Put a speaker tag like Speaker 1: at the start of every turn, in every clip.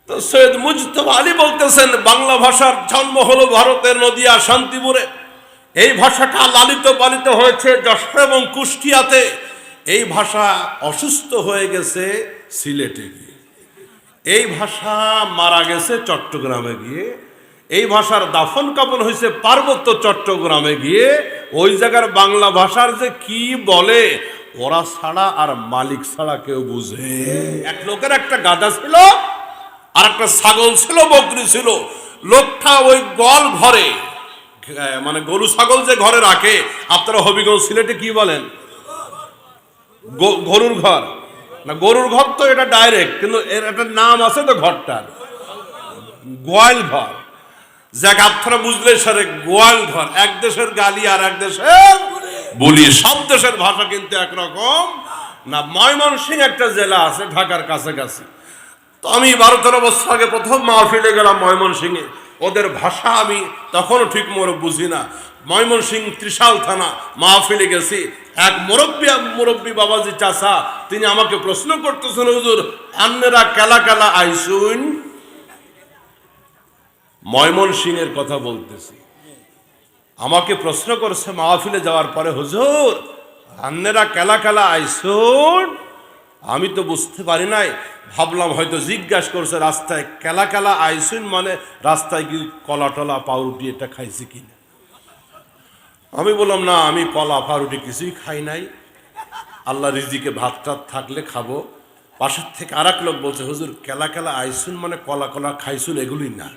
Speaker 1: তো সৈয়দ মুজতবা আলী বলতেছেন, বাংলা ভাষার জন্ম হলো ভারতের নদিয়া শান্তিপুরে। এই ভাষাটা লালিত পালিত হয়েছে যশোর এবং কুষ্টিয়াতে। এই ভাষা অসুস্থ হয়ে গেছে সিলেটে গিয়ে, এই ভাষা মারা গেছে চট্টগ্রামে গিয়ে, এই ভাষার দাফন কাফন হয়েছে পার্বত্য চট্টগ্রামে গিয়ে। ওই জায়গার বাংলা ভাষার যে কি বলে ওরা ছাড়া আর মালিক ছাড়া কেউ বুঝে। এক লোকের একটা গাধা ছিল, আর একটা ছাগল ছিল, বকরি ছিল। লোকটা ওই গোয়াল ঘরে, মানে গরু ছাগল যে ঘরে রাখে, আপনারা হবিগঞ্জ সিলেটে কি বলেন, গরুর ঘর না, গরুর ঘর তো এটা ডাইরেক্ট, কিন্তু এর একটা নাম আছে তো ঘরটার, গোয়াল ঘর। যাক আপনারা বুঝলে সারে গোয়াল ঘর। এক দেশের গালি আর এক দেশের বলি, সব দেশের ভাষা কিন্তু একরকম না। ময়মনসিংহ একটা জেলা আছে ঢাকার কাছাকাছি। তো আমি 12-13 বছর আগে প্রথম মাহফিলে গেলাম ময়মনসিংহে। ওদের ভাষা আমি তখনও ঠিক মতো বুঝি না। ময়মনসিংহ ত্রিশাল থানা মাহফিলে গেছি। এক মুরব্বী বাবাজি চাচা, তিনি আমাকে প্রশ্ন করতেছেন, হুজুর আন্নেরা কেলা কেলা আইসুন। ময়মনসিংহের কথা বলতেছি, আমাকে প্রশ্ন করছে মাহফিলে যাওয়ার পরে, হুজুর আন্নেরা কেলা কেলা আইসুন। আমি তো বুঝতে পারি নাই, ভাবলাম হয়তো জিজ্ঞাসা করছে রাস্তায় কেলা কেলা আইসুন মানে রাস্তায় কি কলা টলা পাউরুটি এটা খাইছি কিনা। আমি বললাম না, আমি কলা পাউরুটি কিছুই খাই নাই, আল্লাহ রিজিকে ভাত টাত থাকলে খাবো। পাশের থেকে আর এক লোক বলছে, হুজুর কেলা কেলা আইসুন মানে কলা কলা খাইছুন এগুলি না,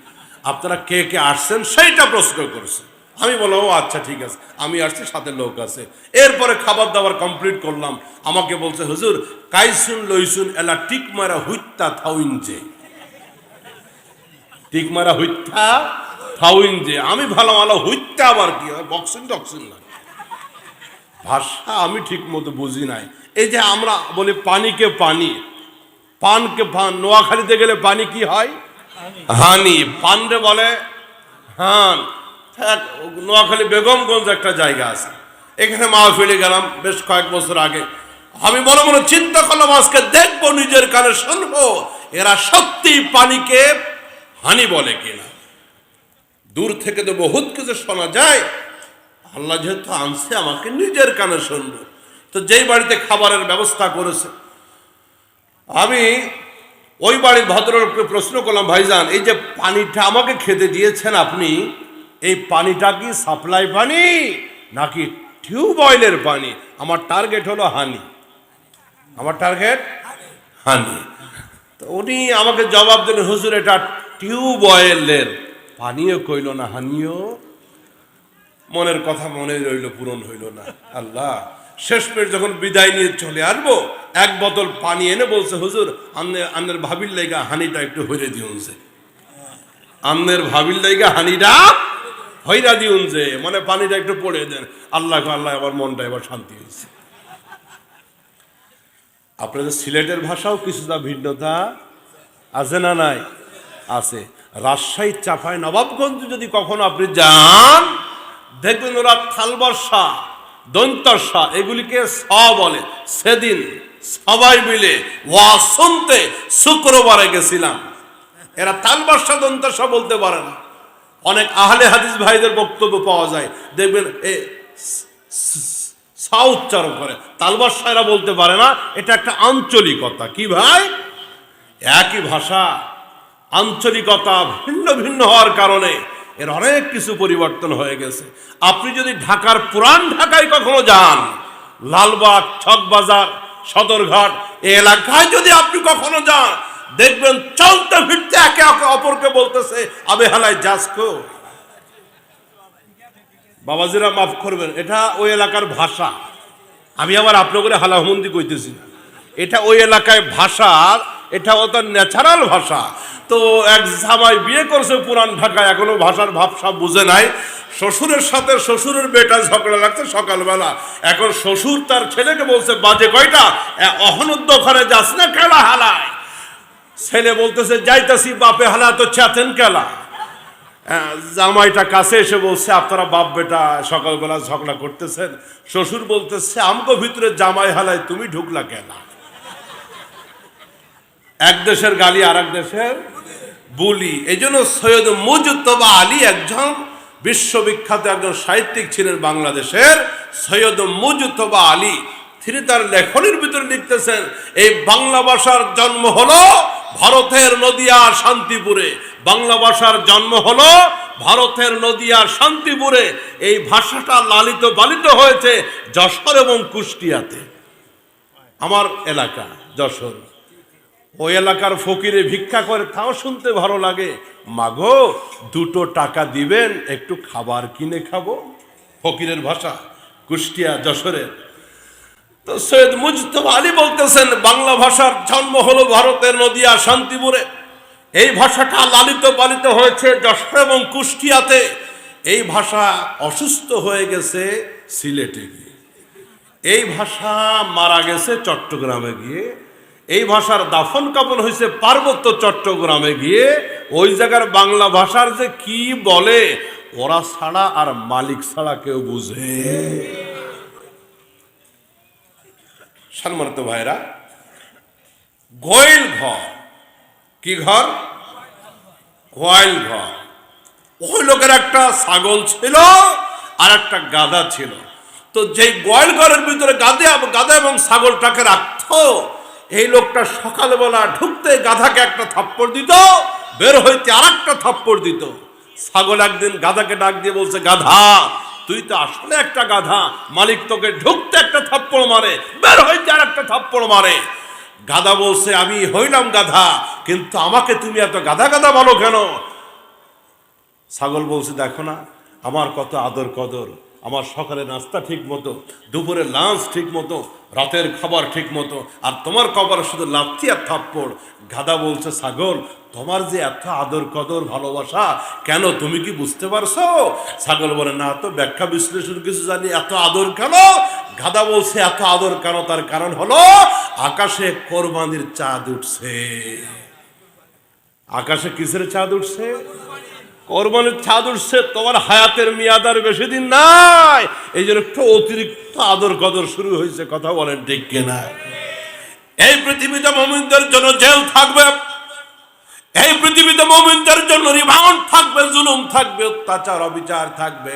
Speaker 1: আপনারা কে কে আসছেন সেইটা প্রশ্ন করছে। আমি বললাম ও আচ্ছা ঠিক আছে, আমি আসছি, সাথে লোক আছে। এরপরে খাবার দাবার কমপ্লিট করলাম। আমাকে বলছে, হুজুর কাইসুন লইসুন এলা টিক মারা হুইত্তা থাউইন যে, টিক মারা হুইত্তা থাউইন যে। আমি ভালো ভালো হুইত্তা আবার কি হয়, বক্সিং টক্সিং না, ভাষা আমি ঠিক মতো বুঝি নাই। এই যে আমরা বলি পানিকে পানি, পানকে পান, নোয়াখালীতে গেলে পানি কি হয়, হানি। পানরে বলে হান। নোয়াখালী বেগমগঞ্জ একটা জায়গা আছে, এখানে মাহফিলে গেলাম বেশ কয়েক বছর আগে। আমি মনে মনে চিন্তা করলাম আজকে দেখবো, নিজের কানে শুনবো এরা সত্যি পানিকে হানি বলে কিনা। দূর থেকে তো বহুত কিছু শোনা যায়, আল্লাহ যেহেতু আনছে আমাকে নিজের কানে শুনবো। তো যেই বাড়িতে খাবারের ব্যবস্থা করেছে, আমি ওই বাড়ির ভদ্রলোককে প্রশ্ন করলাম, ভাইজান এই যে পানিটা আমাকে খেতে দিয়েছেন আপনি, এই পানিটা কি সাপ্লাই পানি নাকি টিউবওয়েলের পানি? আমার টার্গেট হলো হানি, আমার টার্গেট হানি। তো উনি আমাকে জবাব দিলেন, হুজুর এটা টিউবওয়েলের পানিও কইল না, হানিও। মনের কথা মনে রইল, পূরণ হইল না। আল্লাহ শেষ পেট যখন বিদায় নিয়ে চলে আসবো, এক বোতল পানি এনে বলছে, হুজুর আন্নের ভাবির লাইগা হানিটা একটু হইরে দিউন যে, আন্নের ভাবির লাইগা হানিটা হইরা দিউন যে, মানে পানিটা একটু পড়ে দেন। আল্লাহ আল্লাহ, আমার মনটা এবার শান্তি হয়েছে। আপনাদের সিলেটের ভাষাও কিছুটা ভিন্নতা আছে না নাই? আছে। রাজশাহী চাঁপাই নবাবগঞ্জ যদি কখনো আপনি যান, দেখবেন ওরা থালবর্ষা দন্তর্ষা এগুলিকে স বলে। সেদিন সবাই মিলে ওয়াজ শুনতে শুক্রবারে গেছিলাম, এরা তালবর্ষা দন্তর্ষা বলতে পারে না। অনেক আহলে হাদিস ভাইদের বক্তব্য পাওয়া যায়, দেখবেন এ সা উচ্চারণ করে, তালবর্ষা এরা বলতে পারে না। এটা একটা আঞ্চলিকতা। কি ভাই, একই ভাষা আঞ্চলিকতা ভিন্ন ভিন্ন হওয়ার কারণে এর অনেক কিছু পরিবর্তন হয়ে গেছে। আপনি যদি ঢাকার পুরান ঢাকায় কখনো যান, লালবাগ, ছকবাজার, সদরঘাট এই এলাকায় যদি আপনি কখনো যান, দেখবেন চলতে ফিরতে একে অপরকে বলতেছে আবে হালাই যাসকো। বাবাজিরা মাফ করবেন, এটা ওই এলাকার ভাষা। আমি আবার আপনাকে হালাহমন্দি কইতেছি না, এটা ওই এলাকায় ভাষা, এটা ওদের ন্যাচারাল ভাষা। তো এক জামাই বিয়ে করছে পুরান ঢাকায়, এখনো ভাষার ভাবসা বুঝে নাই। শ্বশুরের সাথে শ্বশুরের বেটা ঝগড়া লাগছে সকালবেলা। এখন শ্বশুর তার ছেলেকে বলছে বাজে কয়টা, অহনুদ্দ ওখানে যাস না কেলা হালায়। ছেলে বলতেছে যাইতাছি, বাপে হালা তো চেতেন কেলা। জামাইটা কাছে এসে বলছে আপনারা বাপ বেটা সকালবেলা ঝগড়া করতেছেন। শ্বশুর বলতেছে আমগো ভিতরে জামাই হালায়, তুমি ঢুকলা কেনা। এক দেশের গালি আর এক দেশের বলি। এই জন্য সৈয়দ মুজতবা আলী একজন বিশ্ববিখ্যাত একজন সাহিত্যিক ছিলেন বাংলাদেশের, সৈয়দ মুজতবা আলী। তিনি তার লেখনীর ভিতরে লিখতেছেন, এই বাংলা ভাষার জন্ম হলো ভারতের নদিয়া শান্তিপুরে। বাংলা ভাষার জন্ম হলো ভারতের নদিয়া শান্তিপুরে। এই ভাষাটা লালিত পালিত হয়েছে যশোর এবং কুষ্টিয়াতে। আমার এলাকা যশোর, ওই এলাকার ফকিরে ভিক্ষা করে, তাও শুনতে ভালো লাগে, মাগো 2 টাকা দিবেন, একটু খাবার কিনে খাবো। ফকিরের ভাষা, কুষ্টিয়া যশোরের। তো সৈয়দ মুজতবা আলী বলতেছেন, বাংলা ভাষার জন্ম হলো ভারতের নদিয়া শান্তিপুরে। এই ভাষাটা লালিত পালিত হয়েছে যশোর এবং কুষ্টিয়াতে। এই ভাষা অসুস্থ হয়ে গেছে সিলেটে গিয়ে, এই ভাষা মারা গেছে চট্টগ্রামে গিয়ে, এই ভাষার দাফন কাফন হয়েছে পার্বত্য চট্টগ্রামে গিয়ে। ওই জায়গার বাংলা ভাষার যে কি বলে, ওরা ছাড়া আর মালিক ছাড়া কেউ বুঝে। সম্মানিত ভাইরা, গোয়েল ঘর, কি ঘর? গোয়াল ঘর। ওই লোকের একটা ছাগল ছিল আর একটা গাধা ছিল। তো যেই গোয়াল ঘরের ভিতরে গাধা এবং ছাগলটাকে রাখতো, এই লোকটা সকালবেলা ঢুকতে গাধাকে একটা থাপ্পড় দিত, বের হইতে আর একটা থাপ্পড় দিত। ছাগল একদিন গাধাকে ডাক দিয়ে বলছে, গাধা তুই তো আসলে একটা গাধা, মালিক তোকে ঢুকতে একটা থাপ্পড় মারে, বের হইতে আর একটা থাপ্পড় মারে। গাধা বলছে, আমি হইলাম গাধা, কিন্তু আমাকে তুমি এত গাধা গাধা বলো কেন? ছাগল বলছে, দেখো না আমার কত আদর কদর, আমার সকালে নাস্তা ঠিক মতো, দুপুরে লাঞ্চ ঠিক মতো, রাতের খাবার ঠিক মতো, আর তোমার কবর শুধু লাথি আর থাপ্পড়। গাধা বলছে, ছাগল তোমার যে এত আদর কদর ভালোবাসা, কেন তুমি কি বুঝতে পারছো? ছাগল বলে, না তো ব্যাখ্যা বিশ্লেষণ কিছু জানি, এত আদর কেন? গাধা বলছে, এত আদর কেন, তার কারণ হলো আকাশে কোরবানির চাঁদ উঠছে। আকাশে কিসের চাঁদ উঠছে? কোরবানির চাঁদ উঠছে। তোমার হায়াতের মেয়াদ আর বেশি দিন নাই, এই জন্য একটু অতিরিক্ত আদর কদর শুরু হয়েছে। কথা বলেন ঠিক কিনা? এই পৃথিবীতে মুমিনদের জন্য জেল থাকবে, এই পৃথিবীতে মুমিনদের জন্য রিমান্ড থাকবে, জুলুম থাকবে, অত্যাচার অবিচার থাকবে।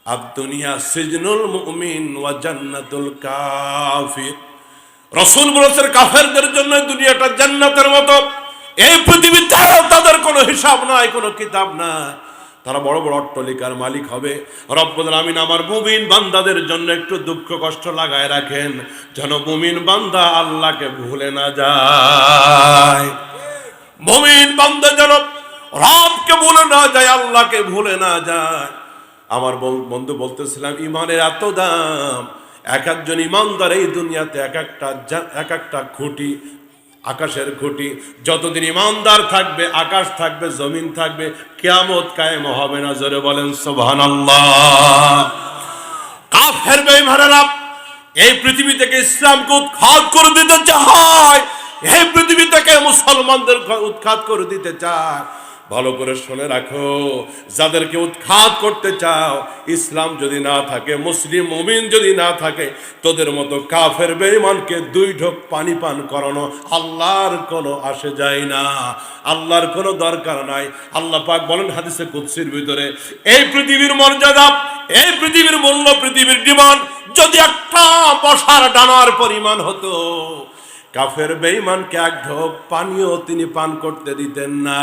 Speaker 1: আদ-দুনিয়া সিজনুল মুমিন ওয়া জান্নাতুল কাফির। রাসূল বলেছেন, কাফেরদের জন্য দুনিয়াটা জান্নাতের মতো। এই পৃথিবীতে তাদের কোনো হিসাব নাই, কোনো কিতাব নাই। তারা বড় বড় অট্টালিকার মালিক হবে। রব্বুল আমিন আমার মুমিন বান্দাদের জন্য একটু দুঃখ কষ্ট লাগায় রাখেন, যেন মুমিন বান্দা আল্লাহকে ভুলে না যায়। মুমিন বান্দা যেন রবকে ভুলে না যায়, আল্লাহকে ভুলে না যায়। আমার বন্ধু বলতেছিলাম, ইমানের এত দাম। এক একজন ইমানদার এই দুনিয়াতে এক একটা খুঁটি, আকাশের খুঁটি। যতদিন ইমানদার থাকবে, আকাশ থাকবে, জমিন থাকবে, কিয়ামত কায়েম হবে না। জোরে বলেন সুবহানাল্লাহ। কাফের বেঈমানেরা এই পৃথিবী থেকে ইসলামকে উৎখাত করে দিতে চায়, এই পৃথিবী থেকে মুসলমানদের উৎখাত করে দিতে চায়। ভালো করে শুনে রাখো, যাদেরকে উৎখাত করতে চাও, ইসলাম যদি না থাকে, মুসলিম মুমিন যদি না থাকে, তোদের মতো কাফের বেঈমানকে 2 ঢোক পানি পান করানো আল্লাহর কোনো আসে যায় না, আল্লাহর কোনো দরকার নাই। আল্লাহ পাক বলেন হাদিসে কুদসির ভিতরে, এই পৃথিবীর মর্যাদা, এই পৃথিবীর মূল্য, পৃথিবীর ডিমান্ড যদি একটা বসার ডানার পরিমাণ হতো, কাফের বেঈমানকে 1 ঢোক পানিও তিনি পান করতে দিতেন না।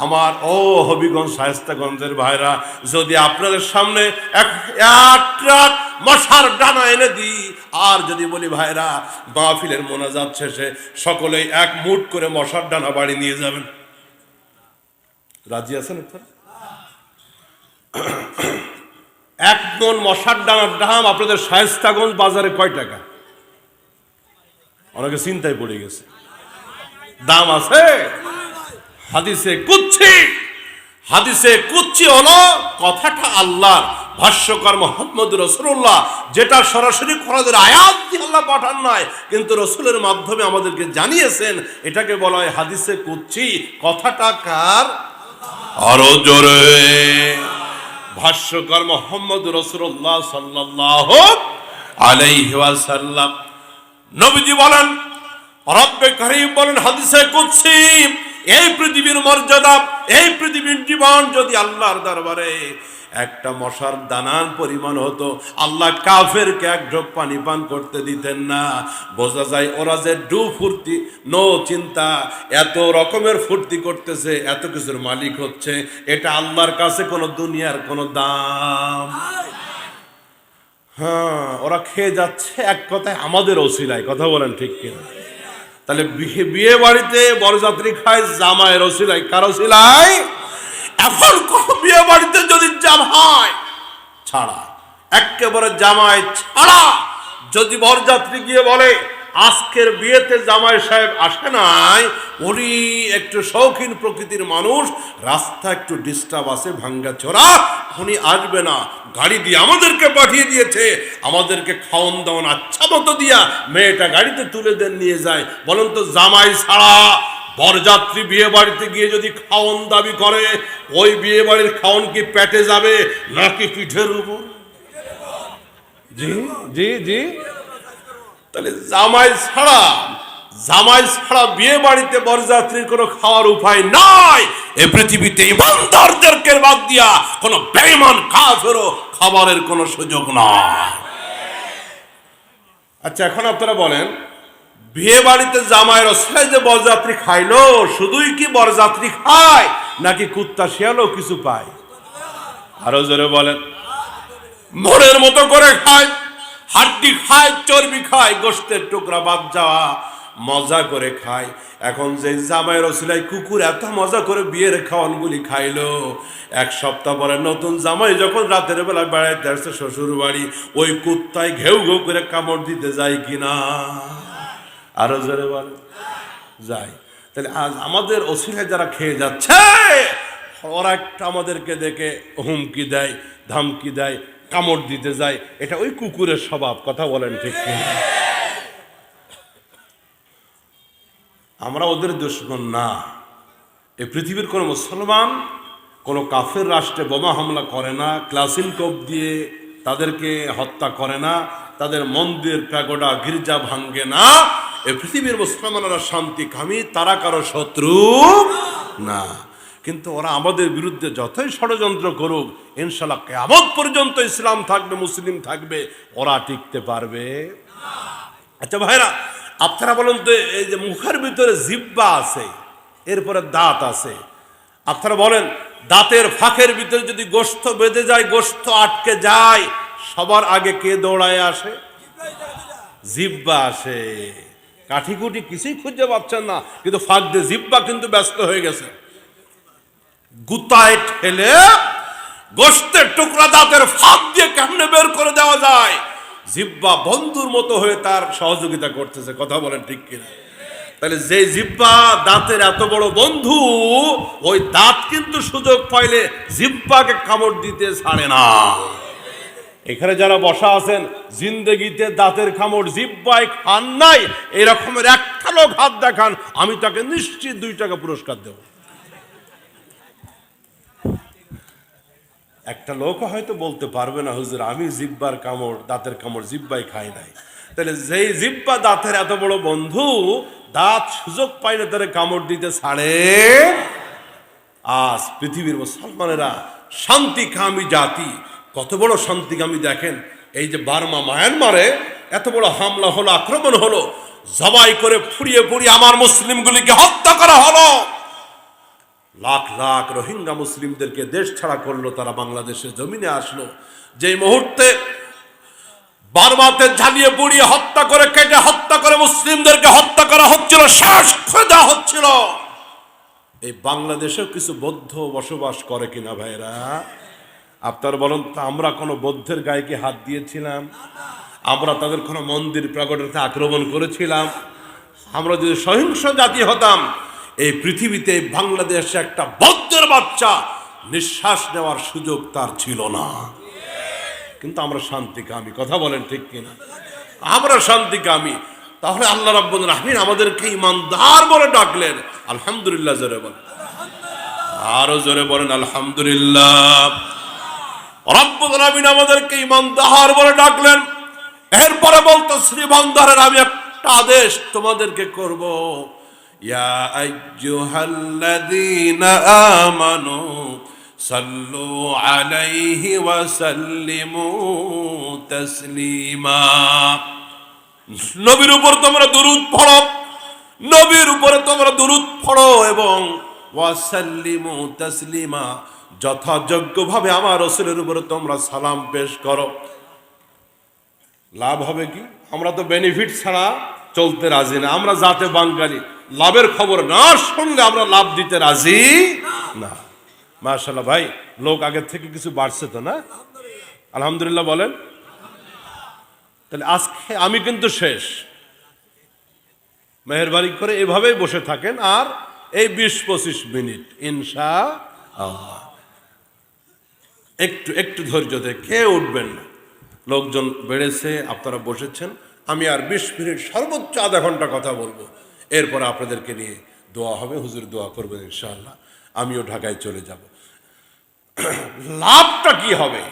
Speaker 1: আমার ও হবিগঞ্জ শায়েস্তাগঞ্জের ভাইরা, যদি আপনাদের সামনে এক ট্রাক মশার ডানা এনে দিই, আর যদি বলি ভাইরা মাহফিলের মোনাজাত শেষে সকলেই 1 মুঠ করে মশার ডানা বাড়ি নিয়ে যাবেন, রাজি আছেন? 1 মণ মশার ডানার দাম আপনাদের শায়েস্তাগঞ্জ বাজারে কয় টাকা? অনেকে চিন্তায় পড়ে গেছে। দাম আছে? হাদিসে কুদসি হলো কথাটা আল্লাহ, ভাষ্যকার মুহাম্মদ রাসূলুল্লাহ, যেটা সরাসরি কোরআনের আয়াত দিয়ে আল্লাহ পাঠান নয়, কিন্তু রাসূলের মাধ্যমে আমাদেরকে জানিয়েছেন, এটাকে বলা হয় হাদিসে কুদসি। কথাটা কার? আরো জোরে। ভাষ্যকার মুহাম্মদ রাসূলুল্লাহ সাল্লাল্লাহু আলাইহি ওয়াসাল্লাম, নবীজি বলেন, রব্বে কারীম বলেন হাদিসে কুদসি, এই পৃথিবীর মর্যাদা, এই পৃথিবীর জীবন যদি আল্লাহর দরবারে একটা মশার দানার পরিমাণ হতো, আল্লাহ কাফেরকে এক ঢোক পানি পান করতে দিতেন না। বোঝা যায় ওরা যে ফুর্তি, নো চিন্তা, এত রকমের ফুর্তি করতেছে, এত কিছুর মালিক হচ্ছে, এটা আল্লাহর কাছে কোনো দুনিয়ার কোনো দাম। হ্যাঁ, ওরা খেয়ে যাচ্ছে এক কথায় আমাদের ওসিলায়, কথা বলেন ঠিক কিনা? তাহলে বিয়ে বাড়িতে বরযাত্রী খায় জামাইয়ের ওসিলায়, কার ওসিলায়? এখন কোন বিয়ে বাড়িতে যদি জামাই ছাড়া, একেবারে জামাই ছাড়া যদি বরযাত্রী গিয়ে বলে আজকের বিয়েতে জামাই সাহেব আসে নাই, উনি একটু শৌখিন প্রকৃতির মানুষ, রাস্তা একটু ডিস্টার্ব আছে, ভাঙ্গা চোরা, উনি আসবে না, গাড়ি দিয়ে আমাদেরকে পাঠিয়ে দিয়েছে, আমাদেরকে খাওয়ন দাওয়ান আচ্ছা মতো দিয়া মেয়েটা গাড়িতে তুলে দেন নিয়ে যায়। বলেন তো, জামাই ছাড়া বরযাত্রী বিয়ে বাড়িতে গিয়ে যদি খাওয়ন দাবি করে, ওই বিয়ে বাড়ির খাওয়ন কি পেটে যাবে নাকি পিঠের উপর? জি জি জি। তাহলে জামাই ছাড়া বিয়ে বাড়িতে বরযাত্রীর কোনো খাওয়ার উপায় নাই। এই পৃথিবীতে ইমানদারদেরকে বাদ দিয়া কোনো বেঈমান কাফেরও খাবারের কোনো সুযোগ নাই। আচ্ছা, এখন আপনারা বলেন, বিয়ে বাড়িতে জামাইয়ের ওসিলায় যে বরযাত্রী খাইলো, শুধুই কি বরযাত্রী খায় নাকি কুত্তা শিয়ালও কিছু পায়? আরো জোরে বলেন। মনের মতো করে খায়, হাড্ডি খায়, চর্বি খায়, গোশতের টুকরা বাদ যাওয়া মজা করে খায়। এখন যে জামাইয়ের ওসিলায় কুকুর এত মজা করে বিয়ের খাওয়ানগুলি খাইলো, এক সপ্তাহ পরে নতুন জামাই যখন রাতের বেলা বেড়াইতে আসছে শ্বশুর বাড়ি, ওই কুত্তায় ঘেউ ঘেউ করে কামড় দিতে যায় কিনা? আরো জোরে বলেন, যায়। তাহলে আজ আমাদের ওসিলায় যারা খেয়ে যাচ্ছে, ওরা একটা আমাদেরকে দেখে হুমকি দেয়, ধামকি দেয়, কামড় দিতে যায়, এটা ওই কুকুরের স্বভাব, কথা বলেন ঠিক কিনা? আমরা ওদের দুশমন না। এই পৃথিবীর কোনো মুসলমান কোনো কাফের রাষ্ট্রে বোমা হামলা করে না, ক্লাসিনকোপ দিয়ে তাদেরকে হত্যা করে না, তাদের মন্দির প্যাগোডা গির্জা ভাঙ্গে না। এই পৃথিবীর মুসলমানরা শান্তিকামী, তারা কারো শত্রু না। কিন্তু ওরা আমাদের বিরুদ্ধে যতই ষড়যন্ত্র করুক, ইনশাআল্লাহ কিয়ামত পর্যন্ত ইসলাম থাকবে, মুসলিম থাকবে, ওরা টিকতে পারবে। আচ্ছা ভাইরা, আপনারা বলেন তো, এই যে মুখের ভিতরে জিহ্বা আছে, এরপরে দাঁত আছে, আপনারা বলেন দাঁতের ফাঁকের ভিতরে যদি গোশত বেঁধে যায়, গোশত আটকে যায়, সবার আগে কে দৌড়ায় আসে? জিহ্বা আসে। কাঠিকুটি কিছুই খুঁজে পাচ্ছেন না, কিন্তু ফাঁক দিয়ে জিহ্বা কিন্তু ব্যস্ত হয়ে গেছে। গুতায় ঠেলে গোশতের টুকরা দাঁতের ফাঁক দিয়ে কেমনে বের করে দেওয়া যায়, জিহ্বা বন্ধুর মতো হয়ে তার সহযোগিতা করতেছে, কথা বলেন ঠিক কিনা? তাহলে যে জিহ্বা দাঁতের এত বড় বন্ধু, ওই দাঁত কিন্তু সুযোগ পাইলে জিহ্বাকে কামড় দিতে ছাড়ে না। এখানে যারা বসা আছেন, জিন্দেগিতে দাঁতের কামড় জিহ্বায় খান নাই, এরকমের একটা লোক হাত দেখান, আমি তাকে নিশ্চিত 2 টাকা পুরস্কার দেব। একটা লোক হয়তো বলতে পারবে না, হুজুর আমি জিহ্বার কামড়, দাঁতের কামড় জিহ্বায় খাই নাই। তাহলে যেই জিহ্বা দাঁতের এত বড় বন্ধু, দাঁত সুযোগ পাইলে তারে কামড় দিতে ছাড়ে। আজ পৃথিবীর মুসলমানেরা শান্তিকামী জাতি, কত বড় শান্তিকামী দেখেন। এই যে বার্মা, মায়ানমারে এত বড় হামলা হলো, আক্রমণ হলো, জবাই করে পুড়িয়ে পুড়িয়ে আমার মুসলিমগুলিকে হত্যা করা হলো, লাখ লাখ রোহিঙ্গা মুসলিমদেরকে দেশ ছাড়া করলো, তারা বাংলাদেশের জমিনে আসলো। যেই মুহূর্তে বার্মাতে ঝালিয়ে পুড়িয়ে হত্যা করে, কেটে হত্যা করে মুসলিমদেরকে হত্যা করা হচ্ছিল, শেষ করে দেওয়া হচ্ছিল, এই বাংলাদেশেও কিছু বৌদ্ধ বসবাস করে কিনা ভাইরা? আপনার বলুন তো, আমরা কোনো বৌদ্ধের গায়ে কি হাত দিয়েছিলাম? আমরা তাদের কোনো মন্দির প্রাগডাতে আক্রমণ করেছিলাম? আমরা যদি সহিংস জাতি হতাম, এই পৃথিবীতে বাংলাদেশে একটা বৌদ্ধের বাচ্চা নিঃশ্বাস নেওয়ার সুযোগ তার ছিল না। কিন্তু আমরা শান্তিকামী, কথা বলেন ঠিক কিনা? আমরা শান্তিকামী। তাহলে আল্লাহ রাব্বুল আলামিন আমাদেরকে ইমানদার বলে ডাকলেন, আলহামদুলিল্লাহ জোরে বলেন, আরো জোরে বলেন আলহামদুলিল্লাহ। রাব্বুল আলামিন আমাদেরকে ইমানদার বলে ডাকলেন। এরপরে বলতো, শ্রীবান্দারের আমি একটা আদেশ তোমাদেরকে করব, ইয়া আইয়ুহাল্লাযীনা আমানু সাল্লু আলাইহি ওয়া সাল্লিমু তাসলিমা। নবীর উপর তোমরা দুরূদ পড়ো, নবীর উপরে তোমরা দুরূদ পড়ো এবং ওয়া সাল্লিমু তাসলিমা, যথাযোগ্যভাবে আমার রাসূলের উপরে তোমরা সালাম পেশ করো। লাভ হবে কি? আমরা তো বেনিফিট ছাড়া চলতে রাজি না। আমরা জাতে বাঙালি, লাভের খবর না শুনলে আমরা লাভ দিতে রাজি না। মাশাআল্লাহ ভাই, লোক আগের থেকে কিছু বাড়ছে তো না? আলহামদুলিল্লাহ বলেন। তাহলে আজকে আমি কিন্তু শেষ। মেহেরবানি করে এভাবেই বসে থাকেন আর এই 20-25 মিনিট ইনশাআল্লাহ। একটু ধৈর্য ধরে খেয়ে উঠবেন না। লোকজন বেড়েছে, আপনারা বসেছেন, আমি আর 20 মিনিট সর্বোচ্চ আধা ঘন্টা কথা বলবো। এরপর আপনাদেরকে নিয়ে দোয়া হবে, হুজুর দোয়া করবেন ইনশাআল্লাহ। আমিও ঢাকায় চলে যাব। লাভটা কি হবে?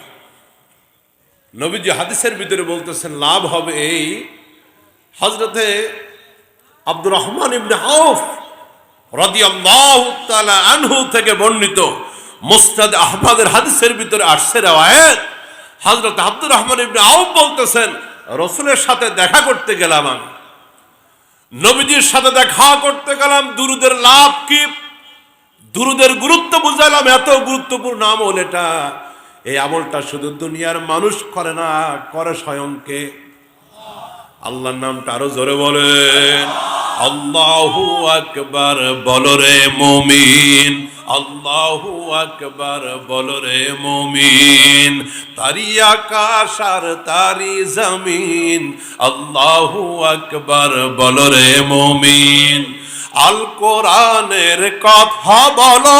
Speaker 1: নবীজি হাদিসের ভিতরে বলতেছেন লাভ হবে এই, হযরতে আব্দুর রহমান ইবনে আউফ রাদিয়াল্লাহু তাআলা আনহু থেকে বর্ণিত মুসনাদ আহমদের হাদিসের ভিতরে আসছে রওয়ায়াত। হযরত আব্দুর রহমান ইবনে আউফ বলতেছেন রাসূলের সাথে দেখা করতে গেলাম, আমি নবীজির সাথে দেখা করতে গেলাম। দুরুদের লাভ কি, দুরুদের গুরুত্ব বুঝাইলাম। এত গুরুত্বপূর্ণ আমল এটা। এই আমলটা শুধু দুনিয়ার মানুষ করে না, করে স্বয়ংকে আল্লাহর নামটা আরো জোরে বলেন, আল্লাহু আকবার বলো রে মুমিন, আল্লাহু আকবার বলো রে মুমিন, তারি আকাশ আর তারি জমিন, আল্লাহু আকবার বলো রে মুমিন। আল কোরআনের কথা বলো,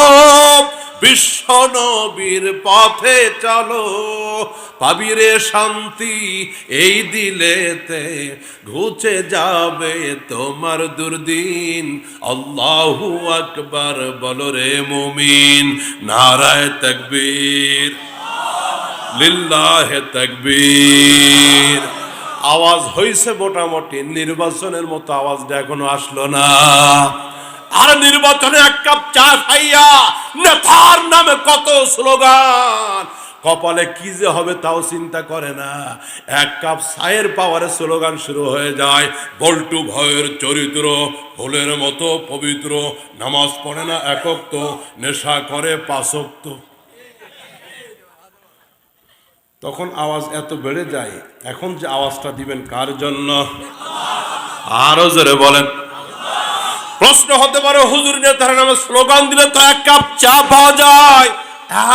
Speaker 1: বিশ্ব নবীর পথে চলো, পাবিরে শান্তি এই দিলেতে, ঘুচে যাবে তোমার দুর্দিন। আল্লাহু আকবার বলো রে মুমিন, নারায়ে তাকবীর, লিল্লাহে তাকবীর। আওয়াজ হইছে মোটামুটি, নির্বাচনের মতো আওয়াজটা এখনো আসলো না। আর নির্বাচনে এক কাপ চা খাইয়া নেতার নামে কত স্লোগান, কপালে কি যে হবে তাও চিন্তা করে না। এক কাপ চায়ের পাওয়ারে স্লোগান শুরু হয়ে যায়, বল্টু ভয়ের চরিত্র ফুলের মতো পবিত্র, নামাজ পড়ে না একক্ত, নেশা করে 5 ওয়াক্ত। তখন আওয়াজ এত বেড়ে যায়। এখন যে আওয়াজটা দিবেন কার জন্য? আরো জোরে বলেন। প্রশ্ন হতে পারে, হুজুর নেতার নামে স্লোগান দিলে তো এক কাপ চা পাওয়া যায়,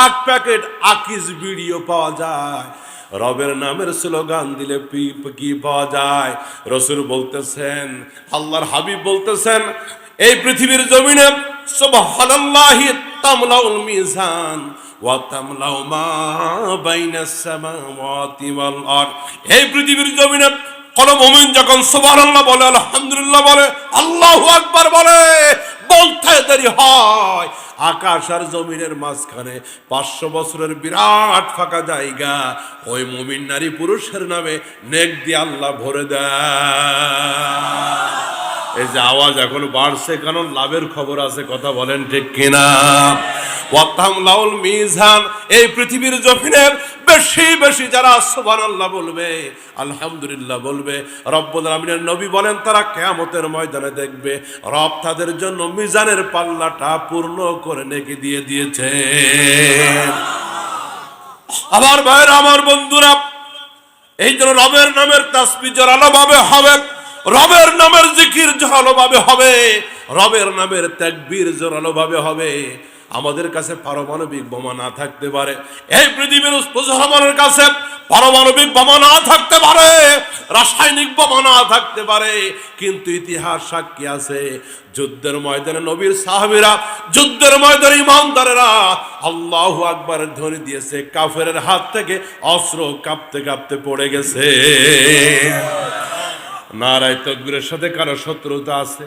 Speaker 1: 1 প্যাকেট আকিস বিড়িও পাওয়া যায়, রবের নামের স্লোগান দিলে কি পাওয়া যায়? রাসূল বলতেছেন, আল্লাহর হাবিব বলতেছেন, এই পৃথিবীর জমিনে সুবহানাল্লাহি তামলাউল মিজান ওয়া তামলাউ মা বাইনাস সামাওয়াতি ওয়াল আরদ। এই পৃথিবীর জমিনে কোন মুমিন যখন সুবহানাল্লাহ বলে, আলহামদুলিল্লাহ বলে, আল্লাহু আকবার বলে, বলতে দেরি হয়, আকাশ আর জমিনের মাঝখানে 500 বছরের বিরাট ফাঁকা জায়গা ওই মুমিন নারী পুরুষের নামে নেক দিয়ে আল্লাহ ভরে দেয়। এই যে আওয়াজ এখন বাড়ছে, কারণ লাভের খবর আছে, কথা বলেন ঠিক কিনা? ওয়াতামলাউল মিজান, এই পৃথিবীর জমিনে বেশি বেশি যারা সুবহানাল্লাহ বলবে, আলহামদুলিল্লাহ বলবে, রব্বুল আলামিনের নবী বলেন তারা কিয়ামতের ময়দানে দেখবে রব তাদের জন্য মিজানের পাল্লাটা পূর্ণ করে নেকি দিয়ে দিয়েছে। আমার ভাইরা, আমার বন্ধুরা, এই জন্য রবের নামের তাসবিহ জোরালোভাবে হবে, রবের নামের জিকির জোরালোভাবে হবে, রবের নামের তাকবীর জোরালোভাবে হবে। আমাদের কাছে পারমাণবিক বোমা না থাকতে পারে, এই পৃথিবীর মুসলমানের কাছে পারমাণবিক বোমা না থাকতে পারে, রাসায়নিক বোমা না থাকতে পারে, কিন্তু ইতিহাস সাক্ষী আছে যুদ্ধের ময়দানে নবীর সাহাবীরা, যুদ্ধের ময়দানে ইমানদারেরা আল্লাহু আকবার ধ্বনি দিয়েছে, কাফেরের হাত থেকে অস্ত্র কাঁপতে কাঁপতে পড়ে গেছে। নারায়ে তাকবীরের সাথে কারো শত্রুতা আছে?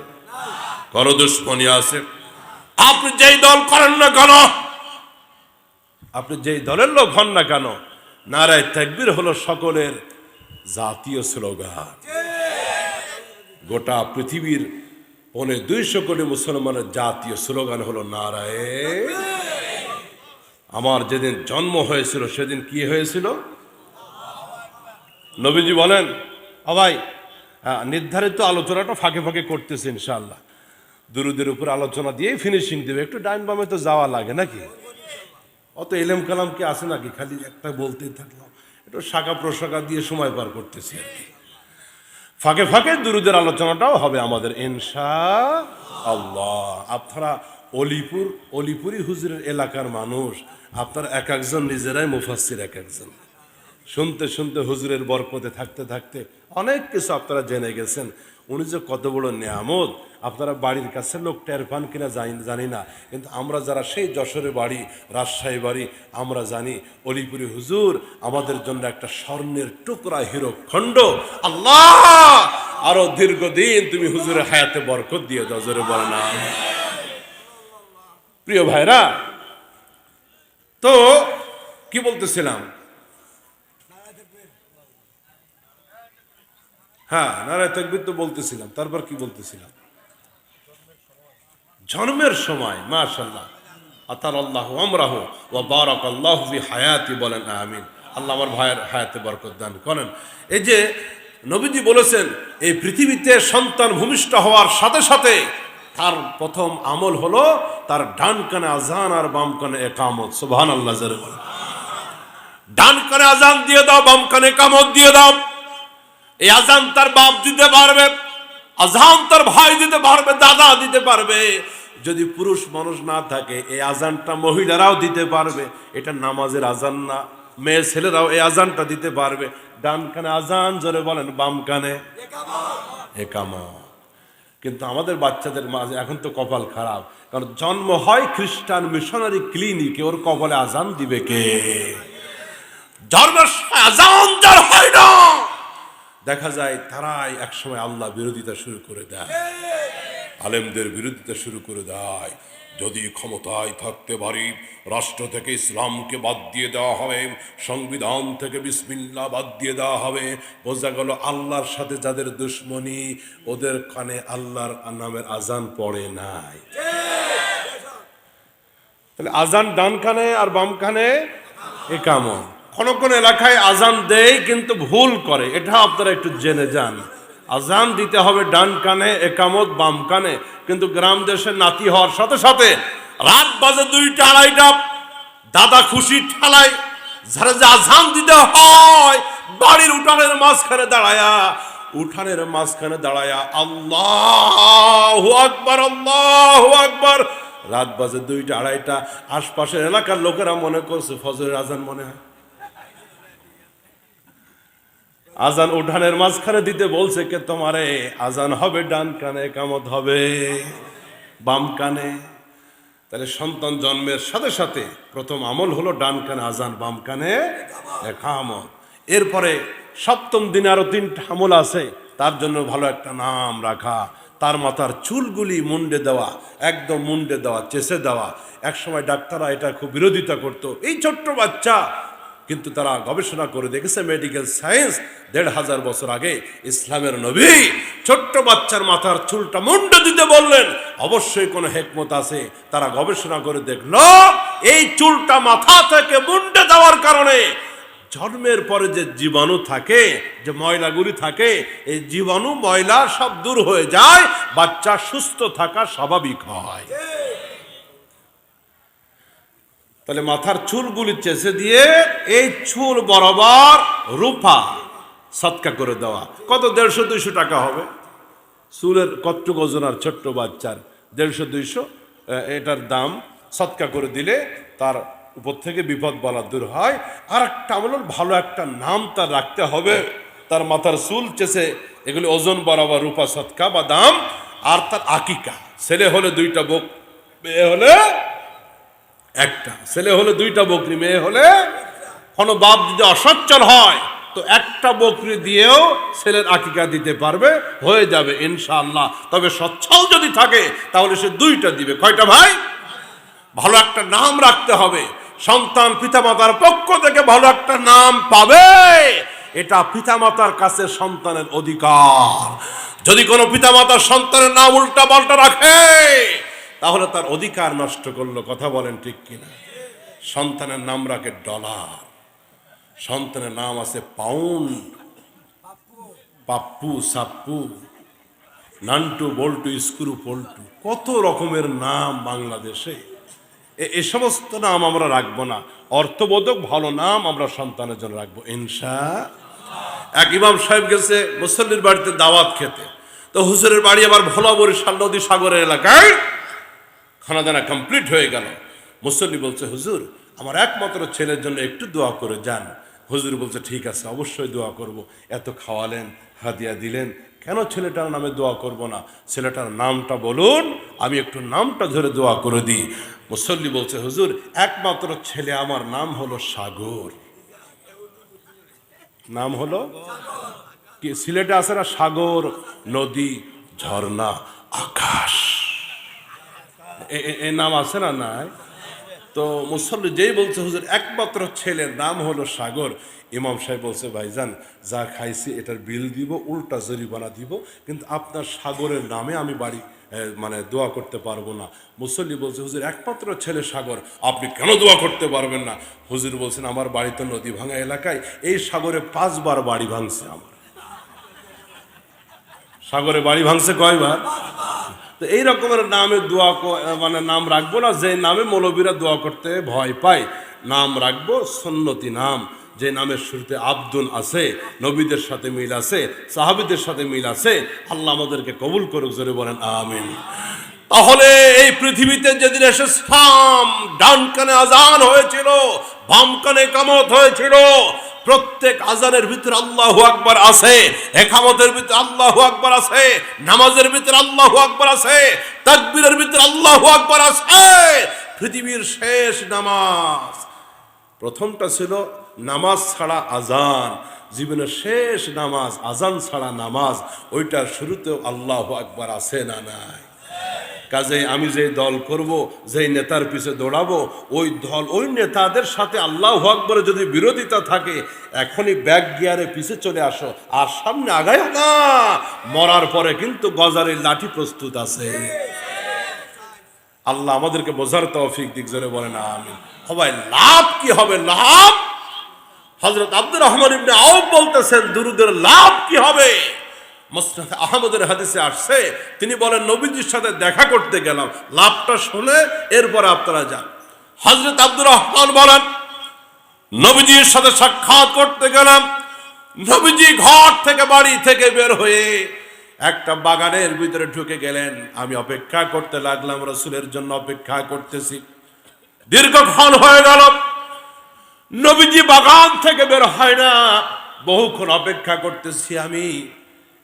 Speaker 1: কারো দুশমনী আছে? আপনি যেই দল করেন না কেন, আপনি যেই দলের লোক হন না কেন, নারায়ে তাকবীর হলো সকলের জাতীয় স্লোগান। গোটা পৃথিবীর 250 কোটি মুসলমানের জাতীয় স্লোগান হলো নারায়ে। আমার যেদিন জন্ম হয়েছিল সেদিন কি হয়েছিল? নবীজি বলেন, ভাই নির্ধারিত আলোচনাটা ফাঁকে ফাঁকে করতেছে ইনশাআল্লাহ, দুরুদের উপর আলোচনা দিয়ে ফিনিশিং দেবে। একটু ডাইন বামে তো যাওয়া লাগে নাকি? অত এলেম কালাম কি আছে নাকি? খালি একটা বলতেই থাকলাম, একটু শাখা প্রশাখা দিয়ে সময় পার করতেছি আর কি। ফাঁকে ফাঁকে দুরুদের আলোচনাটাও হবে আমাদের ইনশাআল্লাহ। আপনারা অলিপুরি হুজুরের এলাকার মানুষ, আপনার এক একজন নিজেরাই মুফাসসির, এক একজন শুনতে শুনতে হুজুরের বরকতে থাকতে থাকতে অনেক কিছু আপনারা জেনে গেছেন। উনি যে কত বড় নিয়ামত, আপনারা বাড়ির কাছে লোক টের পান কিনা জানি না, কিন্তু আমরা যারা সেই যশোরে বাড়ি, রাজশাহী বাড়ি, আমরা জানি অলিপুরি হুজুর আমাদের জন্য একটা স্বর্ণের টুকরা হিরো খণ্ড। আল্লাহ আরো দীর্ঘদিন তুমি হুজুরের হায়াতে বরকত দিয়ে দাও, জোরে বল না। প্রিয় ভাইরা, তো কি বলতেছিলাম? হ্যাঁ, নারায়ে তাকবীর তো বলতেছিলাম। তারপর কি বলতেছিলাম? জন্মের সময় মাশাআল্লাহ আতালাল্লাহু আমরাহু ওয়া বারাকাল্লাহু ফি হায়াতি, বলেন আমিন। আল্লাহ আমার ভাইয়ের হায়াতে বরকত দান করেন। এই যে নবীজি বলেছেন, এই পৃথিবীতে সন্তান ভূমিষ্ঠ হওয়ার সাথে সাথে তার প্রথম আমল হলো তার ডান কানে আজান আর বাম কানে ইকামত। সুবহানাল্লাহ, জোরে বলেন। ডান কানে আজান দিয়ে দাও, বাম কানে ইকামত দিয়ে দাও। এই আজান তার বাপ দিতে পারবে, আজান তার ভাই দিতে পারবে, দাদা দিতে পারবে। যদি পুরুষ মানুষ না থাকে, এই আজানটা মহিলারাও দিতে পারবে। এটা নামাজের আজান না, মেয়ে ছেলেরাও এই আজানটা দিতে পারবে। ডান কানে আজান, জোরে বলেন, বাম কানে ইকামত। কিন্তু আমাদের বাচ্চাদের মাঝে এখন তো কপাল খারাপ, কারণ জন্ম হয় খ্রিস্টান মিশনারি ক্লিনিকে, ওর কপালে আজান দিবে কে? জন্মের আজান যার হয় না, দেখা যায় তারাই একসময় আল্লাহ বিরোধিতা শুরু করে দেয়, আলেমদের বিরোধিতা শুরু করে দেয়। যদি ক্ষমতায় থাকতে পারি, রাষ্ট্র থেকে ইসলামকে বাদ দিয়ে দেওয়া হবে, সংবিধান থেকে বিসমিল্লাহ বাদ দিয়ে দেওয়া হবে। বোঝা গেল আল্লাহর সাথে যাদের দুশ্মনী, ওদের কানে আল্লাহর নামের আজান পড়ে নাই। তাহলে আজান ডান কানে আর বাম কানে ইকামত। কোন এলাকায় আজান দেয় কিন্তু ভুল করে, এটা আপনারা একটু জেনে যান। আজান দিতে হবে ডান কানে, ইকামত বাম কানে, কিন্তু গ্রাম দেশে নাতি হওয়ার সাথে সাথে রাত বাজে 2টা 2:30, দাদা খুশি ঠেলায় যারা যে আজান দিতে হয়, বাড়ির উঠানের মাঝখানে দাঁড়ায়া আল্লাহু আকবার, আল্লাহু আকবার। রাত বাজে 2টা 2:30, আশপাশের এলাকার লোকেরা মনে করছে ফজরের আজান মনে হয়। আজান উঠানের মাঝখানে দিতে বলছে কে? তোমারে আজান হবে ডান কানে, ইকামত হবে বাম কানে। তাহলে সন্তান জন্মের সাথে সাথে প্রথম আমল হলো ডান কানে আজান, বাম কানে ইকামত। এরপরে 7ম দিনে আরো 3টা আমল আছে, তার জন্য ভালো একটা নাম রাখা, তার মাথার চুলগুলি মুন্ডে দেওয়া, একদম মুন্ডে দেওয়া, চেষে দেওয়া। একসময় ডাক্তাররা এটা খুব বিরোধিতা করতো, এই ছোট্ট বাচ্চা, কিন্তু তারা গবেষণা করে দেখেছে, মেডিকেল সায়েন্স 1500 বছর আগে ইসলামের নবী ছোট্ট বাচ্চার মাথার চুলটা মুন্ডে দিতে বললেন। অবশ্যই কোনো হিকমত আছে। তারা গবেষণা করে দেখলো, এই চুলটা মাথা থেকে মুন্ডে দেওয়ার কারণে জন্মের পরে যে জীবাণু থাকে, যে ময়লাগুলি থাকে, এই জীবাণু ময়লা সব দূর হয়ে যায়, বাচ্চা সুস্থ থাকা স্বাভাবিক হয়। তাহলে মাথার চুলগুলি চেঁচে দিয়ে এই চুল বরাবর রূপা সৎকা করে দেওয়া। কত? 150-200 টাকা হবে। চুলের কতটুক ওজন আর ছোট্ট বাচ্চার 150-200 এটার দাম। সৎকা করে দিলে তার উপর থেকে বিপদ বলা দূর হয়। আর একটা আমল, ভালো একটা নাম তার রাখতে হবে। তার মাথার চুল চেঁচে এগুলি ওজন বরাবর রূপা সৎকা বা দাম। আর তার আকিকা, ছেলে হলে 2টা বক, মেয়ে হলে 1টা। ছেলে হলে 2টা বকরি, মেয়ে হলে, কোনো বাপ যদি অসচ্ছল হয় তো 1টা বকরি দিয়েও ছেলের আকিকা দিতে পারবে, হয়ে যাবে ইনশাআল্লাহ। তবে সচ্ছল যদি থাকে তাহলে সে 2টা দিবে। কয়টা ভাই? ভালো একটা নাম রাখতে হবে। সন্তান পিতামাতার পক্ষ থেকে ভালো একটা নাম পাবে, এটা পিতামাতার কাছে সন্তানের অধিকার। যদি কোনো পিতামাতা সন্তানের নাম উল্টা পাল্টা রাখে তাহলে তার অধিকার নষ্ট করলো। কথা বলেন ঠিক কিনা? সন্তানের নাম রাখে ডলার, সন্তানের নাম আছে পাউন্ড, পাপ্পু, সাপ্পু, নান্টু, বল্টু, স্ক্রু, পল্টু, কত রকমের নাম বাংলাদেশে। এই সমস্ত নাম আমরা রাখবো না, অর্থবোধক ভালো নাম আমরা সন্তানের জন্য রাখবো ইনশাআল্লাহ। এক ইমাম সাহেব গেছে মুসল্লির বাড়িতে দাওয়াত খেতে, তো হুজুরের বাড়ি আবার ভোলা বরিশাল নদী সাগরের এলাকায়, খানা দানা কমপ্লিট হয়ে গেল। মুসল্লি বলছে, হুজুর আমার একমাত্র ছেলের জন্য একটু দোয়া করে যান। হুজুর বলছে, ঠিক আছে, অবশ্যই দোয়া করব। এত খাওয়ালেন, হাদিয়া দিলেন, কেন ছেলেটার নামে দোয়া করব না? ছেলেটার নামটা বলুন, আমি একটু নামটা ধরে দোয়া করে দিই। মুসল্লি বলছে, হুজুর একমাত্র ছেলে আমার, নাম হলো সাগর। নাম হলো কি? সিলেটে আছে না সাগর, নদী, ঝর্ণা, আকাশ, এই নাম আছে না? নাই। তো মুসল্লি যেই বলছে, হুজুর একমাত্র ছেলের নাম হলো সাগর, ইমাম সাহেব বলছে, ভাইজান যা খাইছি এটার বিল দিব, উল্টা জরিমানা দিব, কিন্তু আপনার সাগরের নামে আমি বাড়ি মানে দোয়া করতে পারবো না। মুসল্লি বলছে, হুজুর একমাত্র ছেলে সাগর, আপনি কেন দোয়া করতে পারবেন না? হুজুর বলছেন, আমার বাড়ি তো নদী ভাঙা এলাকায়, এই সাগরে 5 বার বাড়ি ভাঙছে। আমার সাগরে বাড়ি ভাঙছে কয়বার? তো এই রকমের নামে দোয়া মানে নাম রাখবো না যে নামে মৌলবীরা দোয়া করতে ভয় পায়। নাম রাখবো সুন্নতি নাম, যে নামের শুরুতে আব্দুল আছে, নবীদের সাথে মিল আছে, সাহাবীদের সাথে মিল আছে। আল্লাহ আমাদেরকে কবুল করুক, জোরে বলেন আমিন। তাহলে এই পৃথিবীতে যেদিন এসেছিলাম, ডান কানে আজান হয়েছিল, বাম কানে কামত হয়েছিল। প্রত্যেক আজানের ভিতরে আল্লাহু আকবার আছে, একামতের ভিতরে আল্লাহু আকবার আছে, নামাজের ভিতরে আল্লাহু আকবার আছে, তাকবীরের ভিতরে আল্লাহু আকবার আছে। পৃথিবীর শেষ নামাজ প্রথমটা ছিল নামাজ ছাড়া আজান, জীবনের শেষ নামাজ আজান ছাড়া নামাজ, ওইটার শুরুতেও আল্লাহু আকবার আছে না নাই? কাজে আমি যে দল করব, যেই নেতার পিছে দৌড়াবো, ওই দল ওই নেতাদের সাথে আল্লাহু আকবরে যদি বিরোধিতা থাকে, এখনই ব্যাক গিয়ারে পিছে চলে আসো, আর সামনে আগায় না। মরার পরে কিন্তু গজারের লাঠি প্রস্তুত আছে। আল্লাহ আমাদেরকে বোঝার তৌফিক দিক, জোরে বলেন আমিন। সবাই লাভ কি হবে? লাভ, হযরত আব্দুর রহমান ইবনে আউফ বলতেছেন, দুরুদের লাভ কি হবে? মুসনাদ আহমদের হাদিসে আসছে, তিনি বলেন, নবীজির সাথে দেখা করতে গেলাম, লাভটা শুনে এরপর আপনারা যান। হযরত আব্দুর রহমান বলেন, নবীজির সাথে সাক্ষাৎ করতে গেলাম, নবীজি ঘর থেকে বাড়ি থেকে বের হয়ে একটা বাগানের ভিতরে ঢুকে গেলেন। আমি অপেক্ষা করতে লাগলাম, রাসূলের জন্য অপেক্ষা করতেছি। দীর্ঘক্ষণ হয়ে গেল, নবীজি বাগান থেকে বের হয় না। বহুক্ষণ অপেক্ষা করতেছি আমি।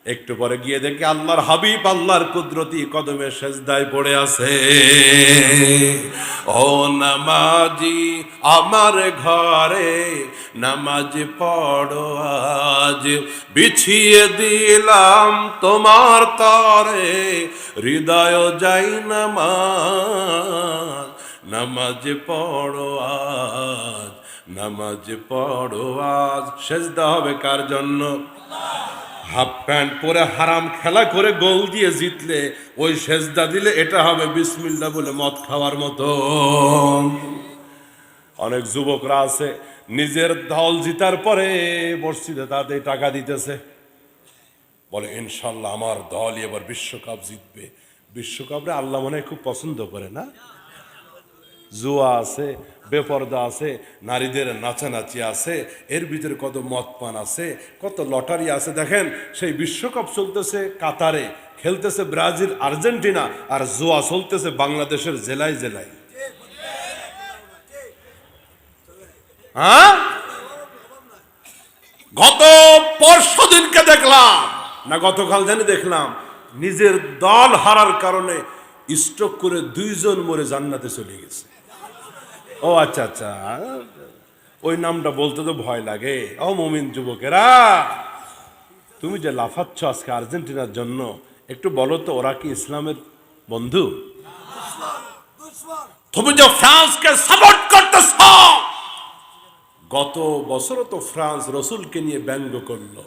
Speaker 1: একটু পরে গিয়ে দেখি আল্লাহর হাবিব আল্লাহর কুদরতি কদমে সেজদায় পড়ে আছে। ও নামাজি আমার ঘরে নামাজ পড়ো আজ, বিছিয়ে দিলাম তোমার তরে হৃদয় যাই নামাজ, নামাজ পড়ো আজ, নামাজ পড়ো আজ। সেজদা হবে কার জন্য? হাফ প্যান্ট পরে হারাম খেলা করে গোল দিয়ে জিতলে ওই সেজদা দিলে এটা হবে বিসমিল্লাহ বলে মদ খাওয়ার মতো। অনেক যুবকরা আছে নিজের দল জিতার পরে মসজিদে তাদের টাকা দিতেছে, বলে ইনশাল্লাহ আমার দল এবার বিশ্বকাপ জিতবে। বিশ্বকাপে আল্লাহ মনে হয় খুব পছন্দ করে না? জুয়া আছে, বেপর্দা আছে, নারীদের নাচানাচি আছে, এর ভিতরে কত মদ পান আছে, কত লটারি আছে। দেখেন সেই বিশ্বকাপ চলতেছে কাতারে, খেলতেছে ব্রাজিল আর্জেন্টিনা, আর জুয়া চলতেছে বাংলাদেশের জেলায় জেলায়। হ্যাঁ, গত পরশু দিনকে দেখলাম না গতকাল জানি দেখলাম, নিজের দল হারার কারণে স্ট্রোক করে 2 জন মরে জান্নাতে চলে গেছে। ও আচ্ছা আচ্ছা, ওই নামটা বলতে তো ভয় লাগে। ও মুমিন যুবকেরা, তুমি যে লাফাচ্ছ আজকে আর্জেন্টিনার জন্য, একটু বলো তো ওরা কি ইসলামের বন্ধু? তুমি যে ফ্রান্সকে সাপোর্ট করতেছ, গত বছরও তো ফ্রান্স রসুলকে নিয়ে ব্যঙ্গ করলো।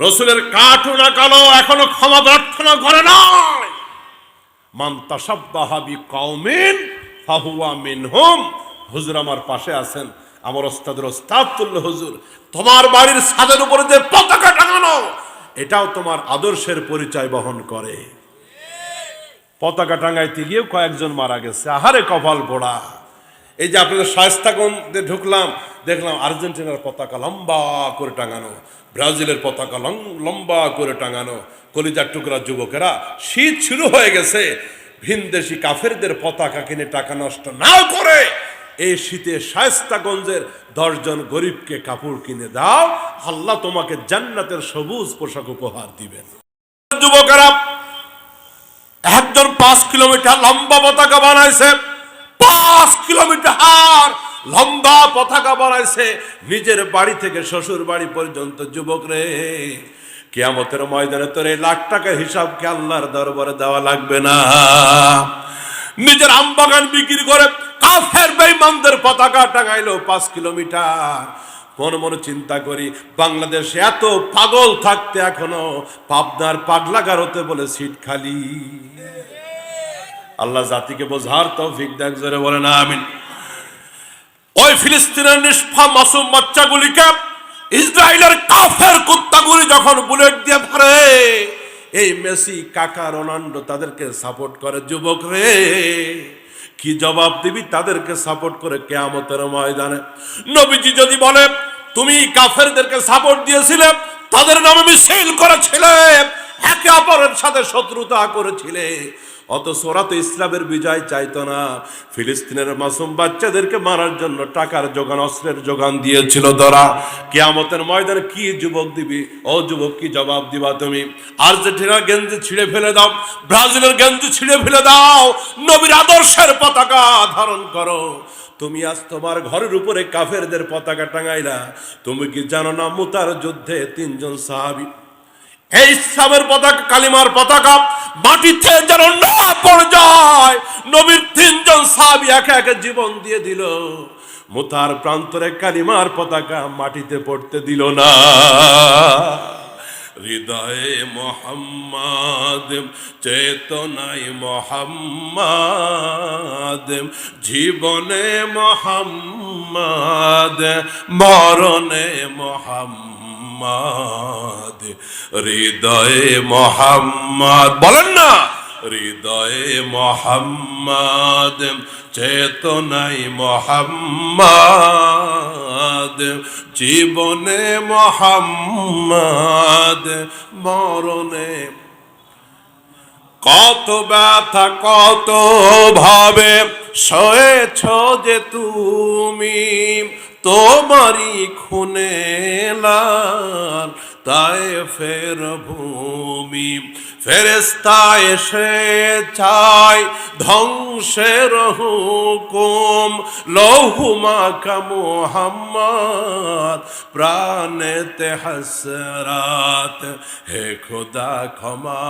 Speaker 1: রসুলের কাটুনা কালো এখনো ক্ষমা প্রার্থনা করে নাই। মান তাসাব্বাহা বিকওমিন ফাহুয়া মিনহুম। হুজুর আমার পাশে আছেন, আমার ওস্তাদের ওস্তাদ তুল্য হুজুর। তোমার বাড়ির ছাদের উপরে যে পতাকা টাঙানো, এটাও তোমার আদর্শের পরিচয় বহন করে। পতাকা টাঙাইতে গিয়েও কয়েকজন মারা গেছে, আহারে কপাল পোড়া। এই যে আপনাদের শায়েস্তাগঞ্জে ঢুকলাম, দেখলাম আর্জেন্টিনার পতাকা লম্বা করে টাঙানো, ব্রাজিলের পতাকা লম্বা করে টাঙানো। কলিজার টুকরা যুবকেরা, শীত শুরু হয়ে গেছে, ভিনদেশি কাফেরদের পতাকা কিনে টাকা নষ্ট না করে এই শীতে শায়েস্তাগঞ্জের 10 জন গরিবকে কাপড় কিনে দাও, আল্লাহ তোমাকে জান্নাতের সবুজ পোশাক উপহার দিবেন। যুবকেরা একজন 5 কিলোমিটার লম্বা পতাকা বানাইছে, 5 কিলোমিটার লম্বা পতাকা বানাইছে নিজের বাড়ি থেকে শ্বশুর বাড়ি পর্যন্ত। যুবক রে, কিয়ামতের ময়দানে তোর এই লাখ টাকার হিসাবকে আল্লাহর দরবারে দেওয়া লাগবে না। নিজের আমবাগান বিক্রি করে কাফের বেঈমানদের পতাকা টাঙাইলো 5 কিলোমিটার। মনে মনে চিন্তা করি, বাংলাদেশে এত পাগল থাকতে এখনো পাবনার পাগলাগারোতে বলে সিট খালি। আল্লাহ জাতিকে বোঝার তৌফিক দেখ, জোরে বলেন আমিন। ওই ফিলিস্তিনের নিষ্পাপ মাসুম বাচ্চাগুলিকে ইসরায়েলের কাফের কুত্তাগুলি যখন বুলেট দিয়ে মারে, এই মেসি, কাকা, রোনাল্ডো তাদেরকে সাপোর্ট করে। যুবক রে, কি জবাব দিবি তাদেরকে সাপোর্ট করে কিয়ামতের ময়দানে? নবীজি যদি বলে তুমি কাফেরদেরকে সাপোর্ট দিয়েছিলে, তাদের নামে মিছিল করেছিলে, একে অপরের সাথে শত্রুতা করেছিলে, অথচ ওরা তো ইসলামের বিজয় চাইতো না, ফিলিস্তিনের মাসুম বাচ্চাদেরকে মারার জন্য টাকার যোগান, অস্ত্রের যোগান দিয়েছিল ধরা। কিয়ামতের ময়দানে কি যুবক দিবি? ও যুবক, কি জবাব দিবা তুমি? আর্জেন্টিনার গেঞ্জি ছিঁড়ে ফেলে দাও, ব্রাজিলের গেঞ্জি ছিঁড়ে ফেলে দাও, নবীর আদর্শের পতাকা ধারণ করো। তুমি আজ তোমার ঘরের উপরে কাফেরদের পতাকা টাঙাইলা। তুমি কি জানো না, মুতার যুদ্ধে 3 জন সাহাবী এই ইসলামের পতাকা, কালিমার পতাকা মাটিতে যেন না পড়ে যায়, নবীর 3 জন সাহাবী একে একে জীবন দিয়ে দিল। মুতার প্রান্তরে কালিমার পতাকা মাটিতে পড়তে দিল না। হৃদয়ে মোহাম্মদ, চেতনায় মোহাম্মদ, জীবনে মোহাম্মদ, মরণে মোহাম্মদ। হৃদয়ে মোহাম্মদ, বলেন না, হৃদয়ে মোহাম্মদ, চেতনায় মোহাম্মদ, জীবনে মোহাম্মদ, মরণে। কত ব্যথা কত ভাবে সয়েছ যে তুমি, তোমারই খুনে লাল তায়েফের ভূমি। ফেরেশতা এসে চায় ধ্বংসের হুকুম, লৌহু মাখা মুহাম্মদ প্রাণেতে হাসরাত। হে খোদা ক্ষমা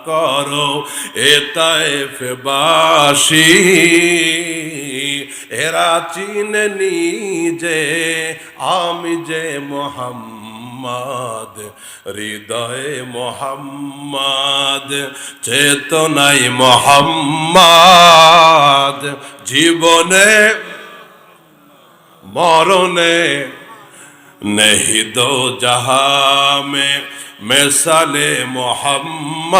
Speaker 1: করো এ তায়েফবাসী, এরা চিনেনি যে আমি যে মোহাম্মদ। হৃদয়ে মোহাম্মদ, চেতনায় মোহাম্মদ, জীবনে মরণে नहीं दो जहां में मिसाले मोहम्मद।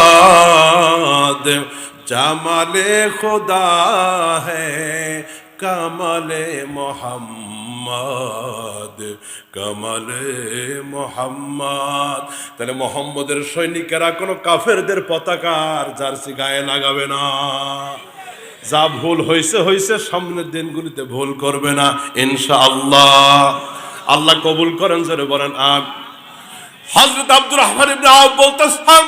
Speaker 1: जमाले खुदा है कमले মোহাম্মদ, কমলে মোহাম্মদ। তাহলে মোহাম্মদের সৈনিকেরা কোনো কাফেরদের পতাকার জার্সি গায়ে লাগাবে না। যা ভুল হয়েছে হয়েছে, সামনের দিনগুলিতে ভুল করবে না ইনশাআল্লাহ। আল্লাহ কবুল করেন, জোরে বলেন আমিন। হযরত আব্দুর রহমান ইবনে আউফ বলতেছেন,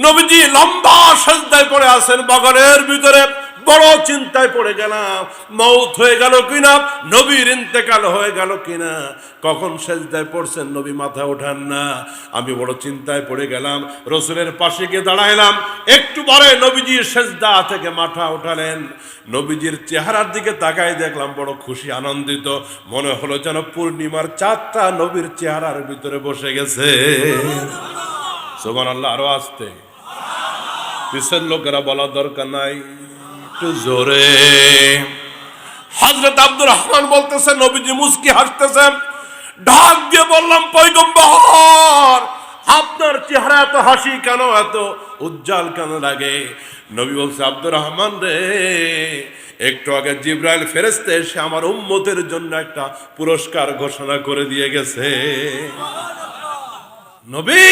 Speaker 1: নবীজি লম্বা সিজদায় পড়ে আছেন বাগানের ভিতরে। বড় চিন্তায় পড়ে গেলাম, মৌত হয়ে গেল কিনা, নবীর ইন্তেকাল হয়ে গেল কিনা। কখন সিজদায় পড়ছেন, নবী মাথা ওঠান না। আমি বড় চিন্তায় পড়ে গেলাম, রাসূলের পাশে গিয়ে দাঁড়াইলাম। একটু পরে নবীজি সিজদা থেকে মাথা ওঠালেন। নবীজির চেহারার দিকে তাকাই দেখলাম বড় খুশি, আনন্দিত। মনে হলো যেন পূর্ণিমার চাঁদটা নবীর চেহারার ভিতরে বসে গেছে। সুবহানাল্লাহ। আরো আসতে, পিছের লোকেরা বলা দরকার নাই, একটু জোরে। হযরত আব্দুর রহমান বলতেছেন, নবীজি মুস্কি হাসতেছেন, ঢাক দিয়ে বললাম, পয়গম্বর আপনার চেহারা এত হাসি কেন, এত উজ্জ্বল কেন লাগে? নবী বলছে, আব্দুর রহমান রে, একটু আগে জিবরাইল ফেরেশতা এসে আমার উম্মতের জন্য একটা পুরস্কার ঘোষণা করে দিয়ে গেছে। নবী,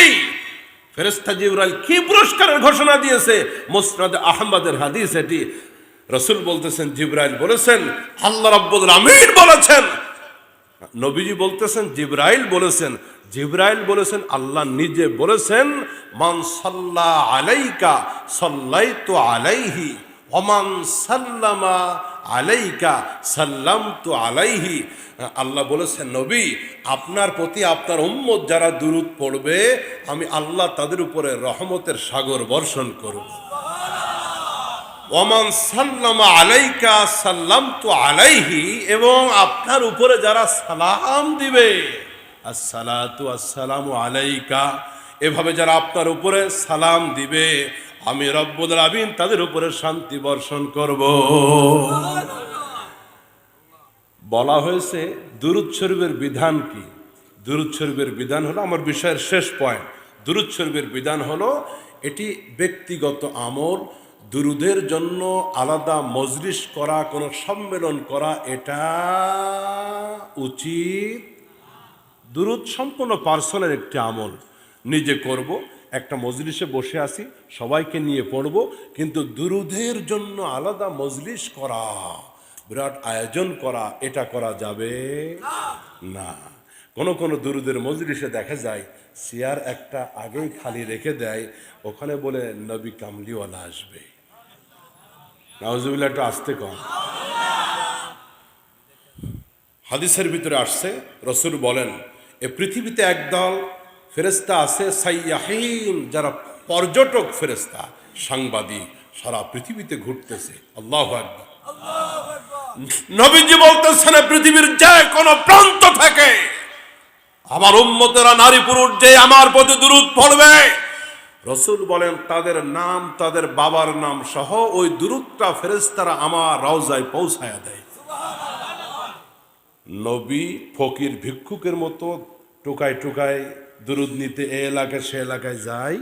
Speaker 1: ফেরেশতা জিবরাইল কি পুরস্কারের ঘোষণা দিয়েছে? মুসনাদ আহমদের হাদিস এটি। রাসূল বলতেছেন, জিবরাইল বলেছেন, আল্লাহ রাব্বুল আমিন বলেছেন। নবীজি বলতেছেন, জিবরাইল বলেছেন। জিবরাইল বলেছেন, আল্লাহ নিজে বলেছেন, মান সাল্লা আলাইকা সাল্লাইতু আলাইহি ওয়া মান সাল্লামা আলাইকা সাল্লামতু আলাইহি। আল্লাহ বলেছেন, নবী আপনার প্রতি আপনার উম্মত যারা দুরূদ পড়বে, আমি আল্লাহ তাদের উপরে রহমতের সাগর বর্ষণ করব। ওমান সাল্লামা আলাইকা সাল্লামতু আলাইহি, এবং আপনার উপরে যারা সালাম দিবে, আসসালাতু আসসালামু আলাইকা, এভাবে যারা আপনার উপরে সালাম দিবে, আমি রব্বুল আমিন তাদের উপরে শান্তি বর্ষণ করব। বলা হয়েছে দুরূদ শরীফের বিধান কি? দুরূদ শরীফের বিধান হলো, আমার বিষয়ের শেষ পয়েন্ট, দুরূদ শরীফের বিধান হলো এটি ব্যক্তিগত আমল। দুরুদের জন্য আলাদা মজলিস করা, কোনো সম্মেলন করা, এটা উচিত। দুরুদ সম্পূর্ণ পার্সোনাল একটি আমল, নিজে করব, একটা মজলিসে বসে আছি, সবাইকে নিয়ে পড়ব, কিন্তু দুরুদের জন্য আলাদা মজলিস করা, বিরাট আয়োজন করা, এটা করা যাবে না। কোনো দুরুদের মজলিসে দেখা যায় চেয়ার একটা আগেই খালি রেখে দেয়, ওখানে বলে নবী কামলিওয়ালা আসবে। নাউজুবিল্লাহ, একটু আসতে কম। হাদিসের ভিতরে আসছে, রাসূল বলেন, এ পৃথিবীতে একদল ফেরেশতা আছে, সাইয়াহিন, যারা পর্যটক ফেরেশতা, সাংবাদিক, সারা পৃথিবীতে ঘুরতেছে। আল্লাহু আকবার। নবীজি বলতেছেন, পৃথিবীর যে কোনো প্রান্ত থেকে আমার উম্মতেরা, নারী পুরুষ, যে আমার প্রতি দুরূদ পড়বে, রাসূল বলেন তাদের নাম, তাদের বাবার নাম সহ ওই দুরূদটা ফেরেশতারা আমার রওজায় পৌঁছায়া দেয়। নবী ফকির ভিক্ষুকের মতো টোকায় টোকায় দুরূদ নিতে এ এলাকায় সে এলাকায় যায়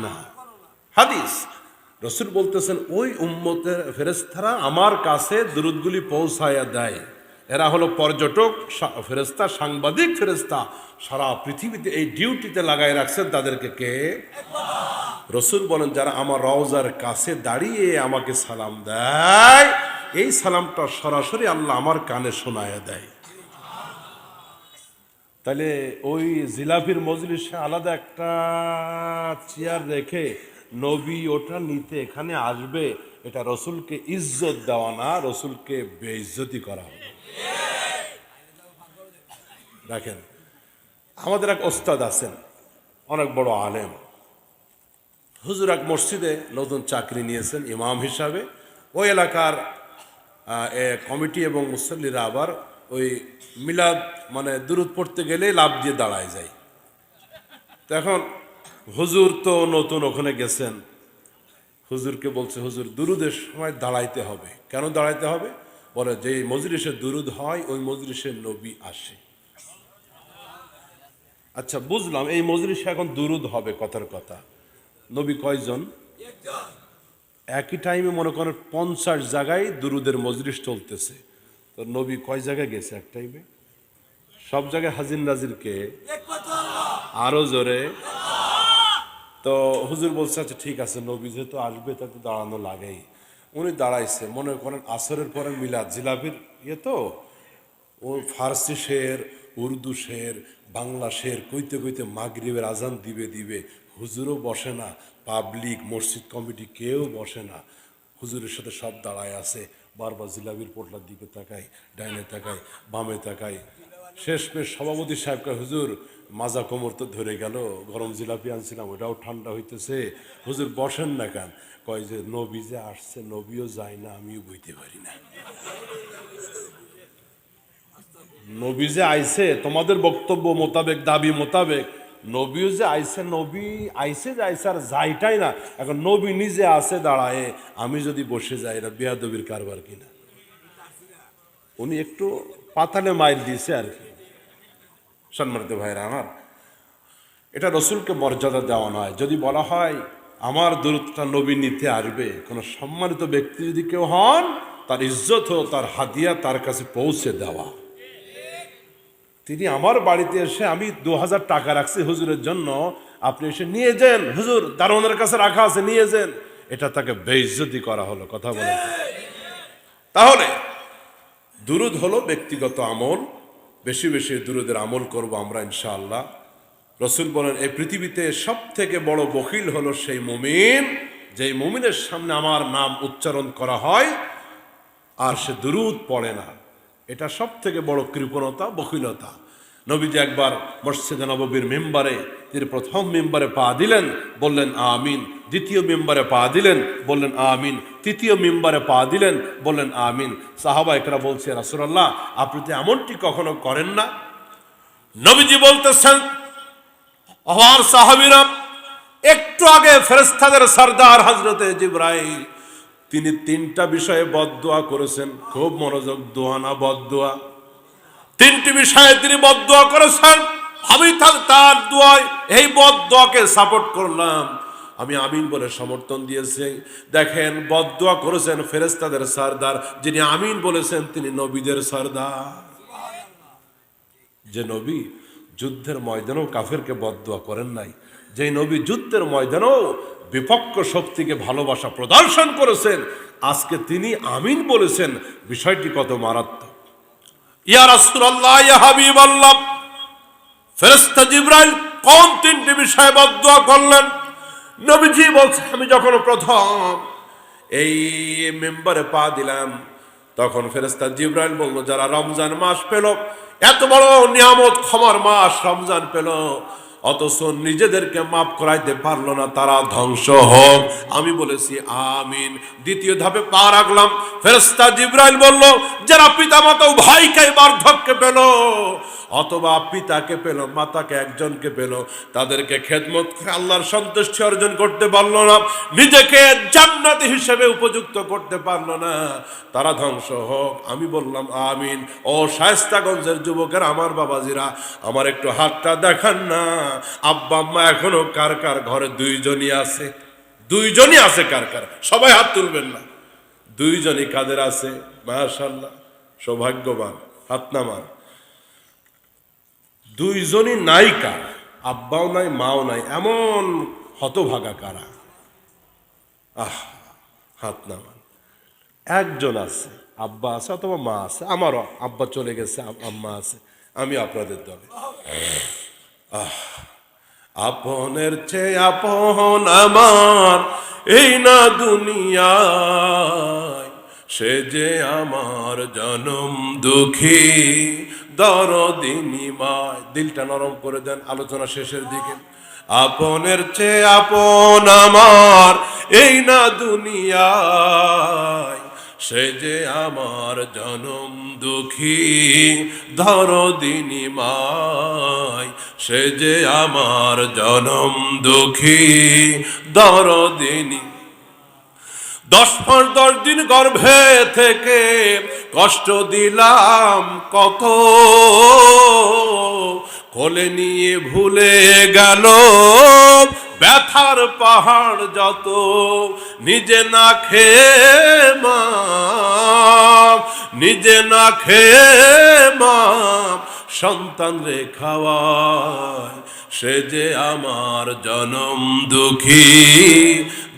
Speaker 1: না। হাদিস, রাসূল বলতেছেন ওই উম্মতের ফেরেশতারা আমার কাছে দুরূদগুলি পৌঁছায়া দেয়। এরা হলো পর্যটক ফেরেশতা, সাংবাদিক ফেরেশতা, সারা পৃথিবীতে এই ডিউটিতে লাগাই রাখছেন তাদেরকে কে? রাসূল বলেন, যারা আমার রওজার কাছে দাঁড়িয়ে আমাকে সালাম দেয়, এই সালামটা সরাসরি আল্লাহ আমার কানে শোনায়া দেয়। তাহলে ওই জিলাপির মজলিসে আলাদা একটা চেয়ার রেখে নবী ওটা নিতে এখানে আসবে, এটা রাসূলকে ইজ্জত দেওয়া না, রাসূলকে বেইজ্জতি করা হবে। দেখেন, আমাদের এক ওস্তাদ আছেন, অনেক বড় আলেম, হুজুর এক মসজিদে নতুন চাকরি নিয়েছেন ইমাম হিসাবে। ওই এলাকার কমিটি এবং মুসল্লিরা আবার ওই মিলাদ মানে দুরূদ পড়তে গেলে লাভ দিয়ে দাঁড়ায় যায়। তো এখন হুজুর তো নতুন ওখানে গেছেন, হুজুরকে বলছে, হুজুর দুরূদের সময় দাঁড়াইতে হবে। কেন দাঁড়াইতে হবে? বলে, যে মজলিসে দুরূদ হয় ওই মজলিসে নবী আসে। আচ্ছা বুঝলাম, এই মজলিসে এখন দুরূদ হবে, কথার কথা, নবী কয়জন? একই টাইমে মনে করেন 50 জায়গায় দুরূদের মজলিস চলতেছে, তো নবী কয় জায়গায় গেছে এক টাইমে? সব জায়গায় হাজির নাজির কে? আরো জোরে। তো হুজুর বলছে, আচ্ছা ঠিক আছে, নবী যেহেতু আসবে তাতে দাঁড়ানো লাগেই। উনি দাঁড়াইছে, মনে করেন আসরের পরে মিলাদ, জিলাপির ইয়ে তো, ও ফার্সি শের, উর্দু শের, বাংলা শের কইতে কইতে মাগরিবের আজান দিবে দিবে, হুজুরও বসে না, পাবলিক মসজিদ কমিটি কেউ বসে না, হুজুরের সাথে সব দাঁড়ায় আছে, বারবার জিলাপির পোটলার দিকে তাকাই, ডাইনে তাকাই, বামে তাকাই। শেষমেশ সভাপতি সাহেবকে, হুজুর মাজা কোমর তো ধরে গেল, গরম জিলাপি আনছিলাম ওটাও ঠান্ডা হইতেছে, হুজুর বসেন না কেন? কয় যে নবী যে আসছে, নবীও যায় না, আমিও বইতে পারি না। নবী যে আইছে তোমাদের বক্তব্য মোতাবেক, দাবি মোতাবেক, নবীও যে আইসে, নবী আইসে যে আইসে আর যাইটাই না, এখন নবী নিজে আছে দাঁড়ায়, আমি যদি বসে যাই, এটা বেয়াদবির কারবার কিনা। উনি একটু পাতালে মাইল দিয়েছে আর কি। সম্মানিত ভাইরা আমার, এটা রসুলকে মর্যাদা দেওয়া নয়। যদি বলা হয় আমার দূরত্বটা নবী নিতে আসবে, কোনো সম্মানিত ব্যক্তি যদি কেউ হন, তার ইজ্জত ও তার হাদিয়া তার কাছে পৌঁছে দেওয়া। তিনি আমার বাড়িতে এসে, আমি 2000 টাকা রাখছি হুজুরের জন্য, আপনি এসে নিয়ে যান, হুজুর দারোয়ানের কাছে রাখা আছে, নিয়ে যান, এটা তাকে বেইজ্জতি করা হলো। কথা বলেন। তাহলে দুরুদ হলো ব্যক্তিগত আমল, বেশি বেশি দুরুদের আমল করব আমরা ইনশাআল্লাহ। রসুল বলেন এই পৃথিবীতে সব থেকে বড় বখিল হলো সেই মুমিন, যেই মুমিনের সামনে আমার নাম উচ্চারণ করা হয় আর সে দুরুদ পড়ে না। এটা সব থেকে বড় কৃপণতা, বখিলতা। নবীজি একবার মসজিদে নববীর মেম্বারে, তিনি প্রথম মেম্বারে পা দিলেন, বললেন আমিন। দ্বিতীয় মেম্বারে পা দিলেন, বললেন আমিন। তৃতীয় মেম্বারে পা দিলেন, বললেন আমিন। সাহাবা একরা বলছে, রাসূলুল্লাহ আপনি তো এমনটি কখনো করেন না। নবীজি বলতেছেন, আমার সাহাবীরা, একটু আগে ফেরেশতাদের সরদার হযরতে জিবরাইল, তিনি 3টা বিষয়ে বদদুয়া করেছেন। খুব মনোযোগ, দোয়া না বদদুয়া। 3টি বিষয়ে তিনি বদদুয়া করেছেন। আমি তার দোয়ায়, এই বদদুয়াকে সাপোর্ট করলাম, আমি আমিন বলে সমর্থন দিয়েছি। দেখেন, বদদুয়া করেছেন ফেরেশতাদের সরদার, যিনি আমিন বলেছেন তিনি নবীদের সরদার। যে নবী যুদ্ধের ময়দানেও কাফেরকে বদদুয়া করেন নাই, যে নবী যুদ্ধের ময়দানেও বিপক্ষ শক্তিকে ভালোবাসা প্রদর্শন করেছেন, আজকে তিনি আমিন বলেছেন, বিষয়টি কত মারাত্মক। ইয়া রাসূলুল্লাহ, ইয়া হাবিবাল্লাহ, ফেরেশতা জিবরাইল কোন 3টি বিষয়ে বদদুয়া করলেন? নবীজি বলছেন, আমি যখন প্রথম এই মেম্বারে পা দিলাম, তখন ফেরেশতা জিবরাইল বলল, যারা রমজান মাস পেল, এত বড় নিয়ামত ক্ষমার মাস রমজান পেল, অথচ নিজেদেরকে মাফ করাইতে পারলো না, তারা ধ্বংস হোক। আমি বলেছি আমিন। দ্বিতীয় ধাপে পা রাখলাম, ফেরেশতা জিবরাইল বলল, যারা পিতা মাতা উভয়কে বার্ধক্যে পেল, অথবা পিতাকে পেল, মাতাকে একজনকে পেল, তাদেরকে খেদমত করে আল্লাহর সন্তুষ্টি অর্জন করতে পারলো না, নিজেকে জান্নাতি হিসেবে উপযুক্ত করতে পারলো না, তারা ধ্বংস হোক। আমি বললাম আমিন। ও শায়েস্তাগঞ্জের যুবকের, আমার বাবাজিরা, আমার একটু হাতটা দেখান না। আব্বা আম্মা এখনো কার কার ঘরে 2জনই আছে? 2জনই আছে কার কার? সবাই হাত তুলবেন না। 2জনই কাদের আছে? মাশাআল্লাহ, সৌভাগ্যবান, হাত নামান। 2জনই নাই কার? আব্বাও নাই, মাও নাই, এমন হতভাগা কারা? হাত নামান। একজন আছে, আব্বা আছে অথবা মা আছে। আমারও আব্বা চলে গেছে, আম্মা আছে, আমি আপনাদের দলে। আপনের চেয়ে আপন আমার এই না দুনিয়ায়, সে যে আমার জনম দুঃখী দরদিনী মায়। দিলটা নরম করে দেন, আলোচনা শেষের দিকে। আপনের চেয়ে আপন আমার এই না দুনিয়ায়, সে যে আমার জনম দুঃখী দরদিনী মায়, সে যে আমার জনম দুঃখী দরদিনী। 10 দিন গর্ভে থেকে কষ্ট দিলাম কত, কোলে নিয়ে ভুলে গেল ব্যথার পাহাড় যত, নিজে না খেয়ে মা, নিজে না খেয়ে মা সন্তান রে খাওয়ায়, সে যে আমার জনম দুঃখী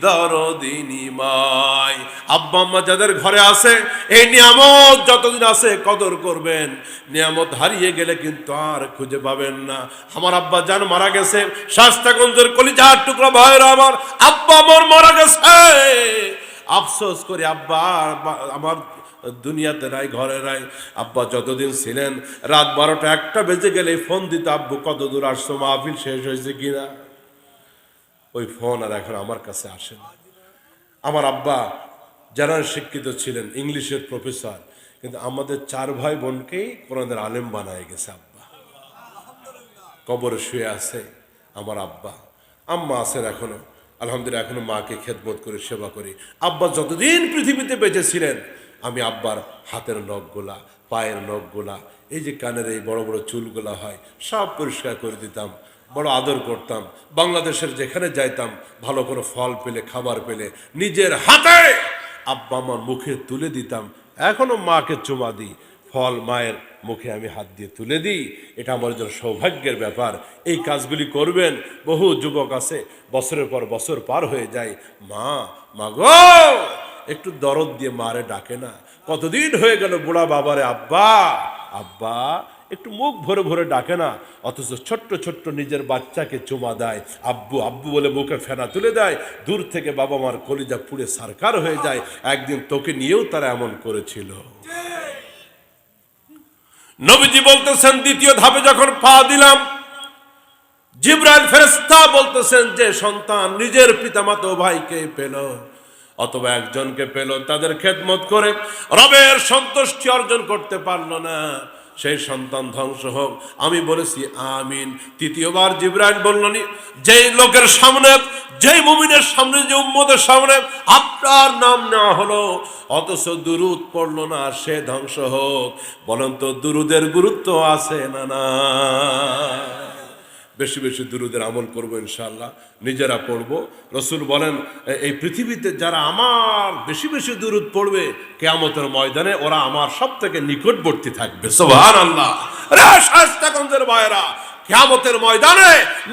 Speaker 1: দরদিনী মায়। আব্বা আম্মা যাদের ঘরে আছে, এই নিয়ামত যতদিন আছে কদর করবেন। নিয়ামত হারিয়ে গেলে কিন্তু আর খুঁজে পাবেন না। আমার আব্বা জান মারা গেছে, শায়েস্তাগঞ্জের কলিজার টুকরা ভাইরা আমার, আব্বা আমার মারা গেছে। আফসোস করি, আব্বা আমার দুনিয়াতে নাই, ঘরে নাই। আব্বা যতদিন ছিলেন, রাত 12টা 1টা বেজে গেলে ফোন দিত, আব্বু কত দূর আসছো, মাহফিল শেষ হয়েছে কিনা। ওই ফোন আর এখন আমার কাছে আসে না। আমার আব্বা জেনারেল শিক্ষিত ছিলেন, ইংলিশের প্রফেসর, কিন্তু আমাদের 4 ভাই বোনকেই কোরআনের আলেম বানায় গেছে। আব্বা কবরে শুয়ে আছে, আমার আব্বা। আম্মা আছেন এখনো, আলহামদুলিল্লাহ এখনো মাকে খেদমত করে সেবা করি। আব্বা যতদিন পৃথিবীতে বেঁচে ছিলেন আমি আব্বার হাতের নখগুলা, পায়ের নখগুলা, এই যে কানের এই বড় বড় চুলগুলা হয় সব পরিষ্কার করে দিতাম, বড় আদর করতাম। বাংলাদেশের যেখানে যাইতাম ভালো করে ফল পেলে, খাবার পেলে নিজের হাতে আব্বা আমার মুখে তুলে দিতাম। এখনো মাকে চুমা দিই, ফল মায়ের মুখে আমি হাত দিয়ে তুলে দিই। এটা আমার জন্য সৌভাগ্যের ব্যাপার। এই কাজগুলি করবেন। বহু যুবক আছে বছরের পর বছর পার হয়ে যায়, মা মাগো একটু দরদ দিয়ে মারে ডাকে না। কতদিন হয়ে গেল বুড়া বাবারে আব্বা আব্বা একটু মুখ ভরে ভরে ডাকে না, অথচ ছোট্ট ছোট্ট নিজের বাচ্চাকে চুমা দেয়, আব্বু আব্বু বলে মুখে ফেনা তুলে দেয়। দূর থেকে বাবা মার কলিজা পুড়ে সারকার হয়ে যায়। একদিন তোকে নিয়েও তারা এমন করেছিল। নবীজি বলতেছেন দ্বিতীয় ধাপে যখন পা দিলাম, জিবরাইল ফেরেশতা বলতেছেন যে সন্তান নিজের পিতামাতা ভাইকে পেল অথবা একজনকে পেল, তাদের খেদমত করে রবের সন্তুষ্টি অর্জন করতে পারলো না, সেই সন্তান ধ্বংস হোক। আমি বলেছি আমিন। তৃতীয়বার জিবরাইল বললেন, যেই লোকের সামনে, যেই মুমিনের সামনে, যে উম্মতের সামনে আপনার নাম নেওয়া হলো অথচ দুরূদ পড়লো না, সে ধ্বংস হোক। বলেন তো দুরূদের গুরুত্ব আছে না? না। বেশি বেশি দুরূদের আমল করবো ইনশাআল্লাহ, নিজেরা পড়বো। রসুল বলেন এই পৃথিবীতে যারা আমার বেশি বেশি দুরূদ পড়বে কিয়ামতের ময়দানে ওরা আমার সব থেকে নিকটবর্তী থাকবে। সুবহানাল্লাহ। রে শায়েস্তাগঞ্জের ভাইরা, কিয়ামতের ময়দানে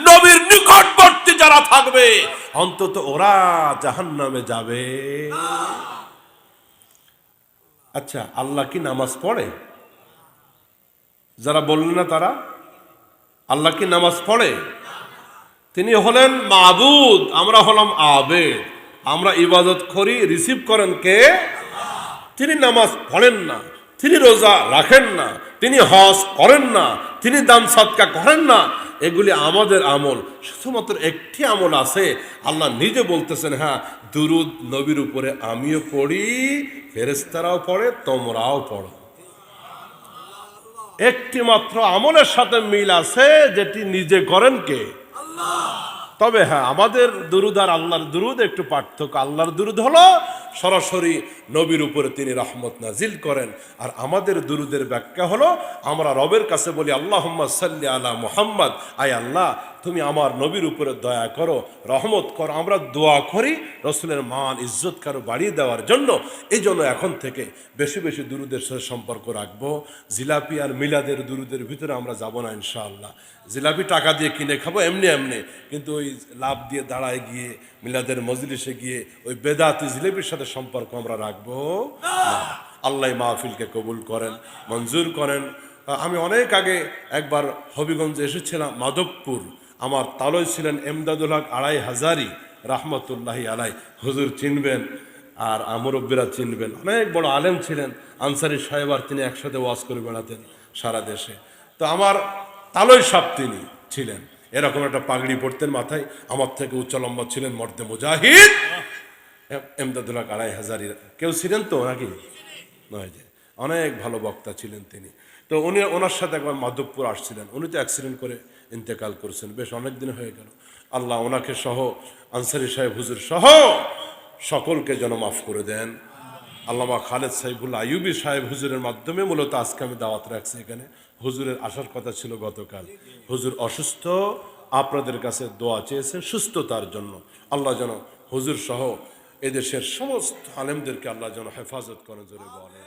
Speaker 1: নবীর নিকটবর্তী যারা থাকবে অন্তত ওরা জাহান্নামে যাবে। আচ্ছা, আল্লাহ কি নামাজ পড়ে? যারা বললেন না তারা, আল্লাহ কি নামাজ পড়ে? তিনি হলেন মাবুদ, আমরা হলাম আবেদ। আমরা ইবাদত করি, রিসিভ করেন কে? তিনি নামাজ পড়েন না, তিনি রোজা রাখেন না, তিনি হজ করেন না, তিনি দান সদকা করেন না। এগুলি আমাদের আমল। শুধুমাত্র একটি আমল আছে, আল্লাহ নিজে বলতেছেন, হ্যাঁ দুরূদ নবীর উপরে আমিও পড়ি, ফেরেশতারাও পড়ে, তোমরাও পড়ো। একটি মাত্র আমলের সাথে মিল আছে, যেটি নিজে করেন কে? তবে হ্যাঁ, আমাদের দুরূদ আর আল্লাহর দুরূদ একটু পার্থক্য। আল্লাহর দুরূদ হলো সরাসরি নবীর উপরে তিনি রহমত নাজিল করেন, আর আমাদের দুরূদের ব্যাখ্যা হলো আমরা রবের কাছে বলি আল্লাহুম্মা সাল্লি আলা মুহাম্মদ, আয় আল্লাহ তুমি আমার নবীর উপরে দয়া করো, রহমত করো। আমরা দোয়া করি রসুলের মান ইজ্জত কারো বাড়িয়ে দেওয়ার জন্য। এই জন্য এখন থেকে বেশি বেশি দুরূদের সাথে সম্পর্ক রাখবো। জিলাপি আর মিলাদের দুরূদের ভিতরে আমরা যাব না ইনশাআল্লাহ। জিলাপি টাকা দিয়ে কিনে খাবো এমনি এমনি, কিন্তু ওই লাভ দিয়ে দাঁড়ায় গিয়ে মিলাদের মজলিসে গিয়ে ওই বেদাতি জিলাপির সাথে সম্পর্ক আমরা রাখবো না। আল্লাহ মাহফিলকে কবুল করেন, মঞ্জুর করেন। আমি অনেক আগে একবার হবিগঞ্জে এসেছিলাম, মাধবপুর। আমার তালয় ছিলেন এমদাদুল হক আড়াই হাজারি রহমতুল্লাহি আলাই, হুজুর চিনবেন আর মুরব্বীরা চিনবেন। অনেক বড় আলেম ছিলেন, আনসারি সাহেব আর তিনি একসাথে ওয়াজ করে বেড়াতেন সারা দেশে। তো আমার তালয় সাহেব তিনি ছিলেন, এরকম একটা পাগড়ি পরতেন মাথায়, আমার থেকে উচ্চ লম্বা ছিলেন, মর্দে মুজাহিদ এমদাদুল হক আড়াই হাজারি। কেউ ছিলেন তো নাকি? নয়, যে অনেক ভালো বক্তা ছিলেন তিনি। তো উনি ওনার সাথে একবার মাধবপুর আসছিলেন, উনি তো অ্যাক্সিডেন্ট করে ইন্তেকাল করেছেন, বেশ অনেক দিন হয়ে গেল। আল্লাহ ওনাকে সহ, আনসারি সাহেব হুজুর সহ সকলকে যেন মাফ করে দেন। আল্লামা খালেদ সাইফুল্লাহ আইয়ুবী সাহেব হুজুরের মাধ্যমে মূলত আজকে আমি দাওয়াত রাখছি এখানে। হুজুরের আসার কথা ছিল গতকাল, হুজুর অসুস্থ, আপনাদের কাছে দোয়া চেয়েছেন সুস্থতার জন্য। আল্লাহ যেন হুজুর সহ এদেশের সমস্ত আলেমদেরকে আল্লাহ যেন হেফাজত করেন, জোরে বলেন।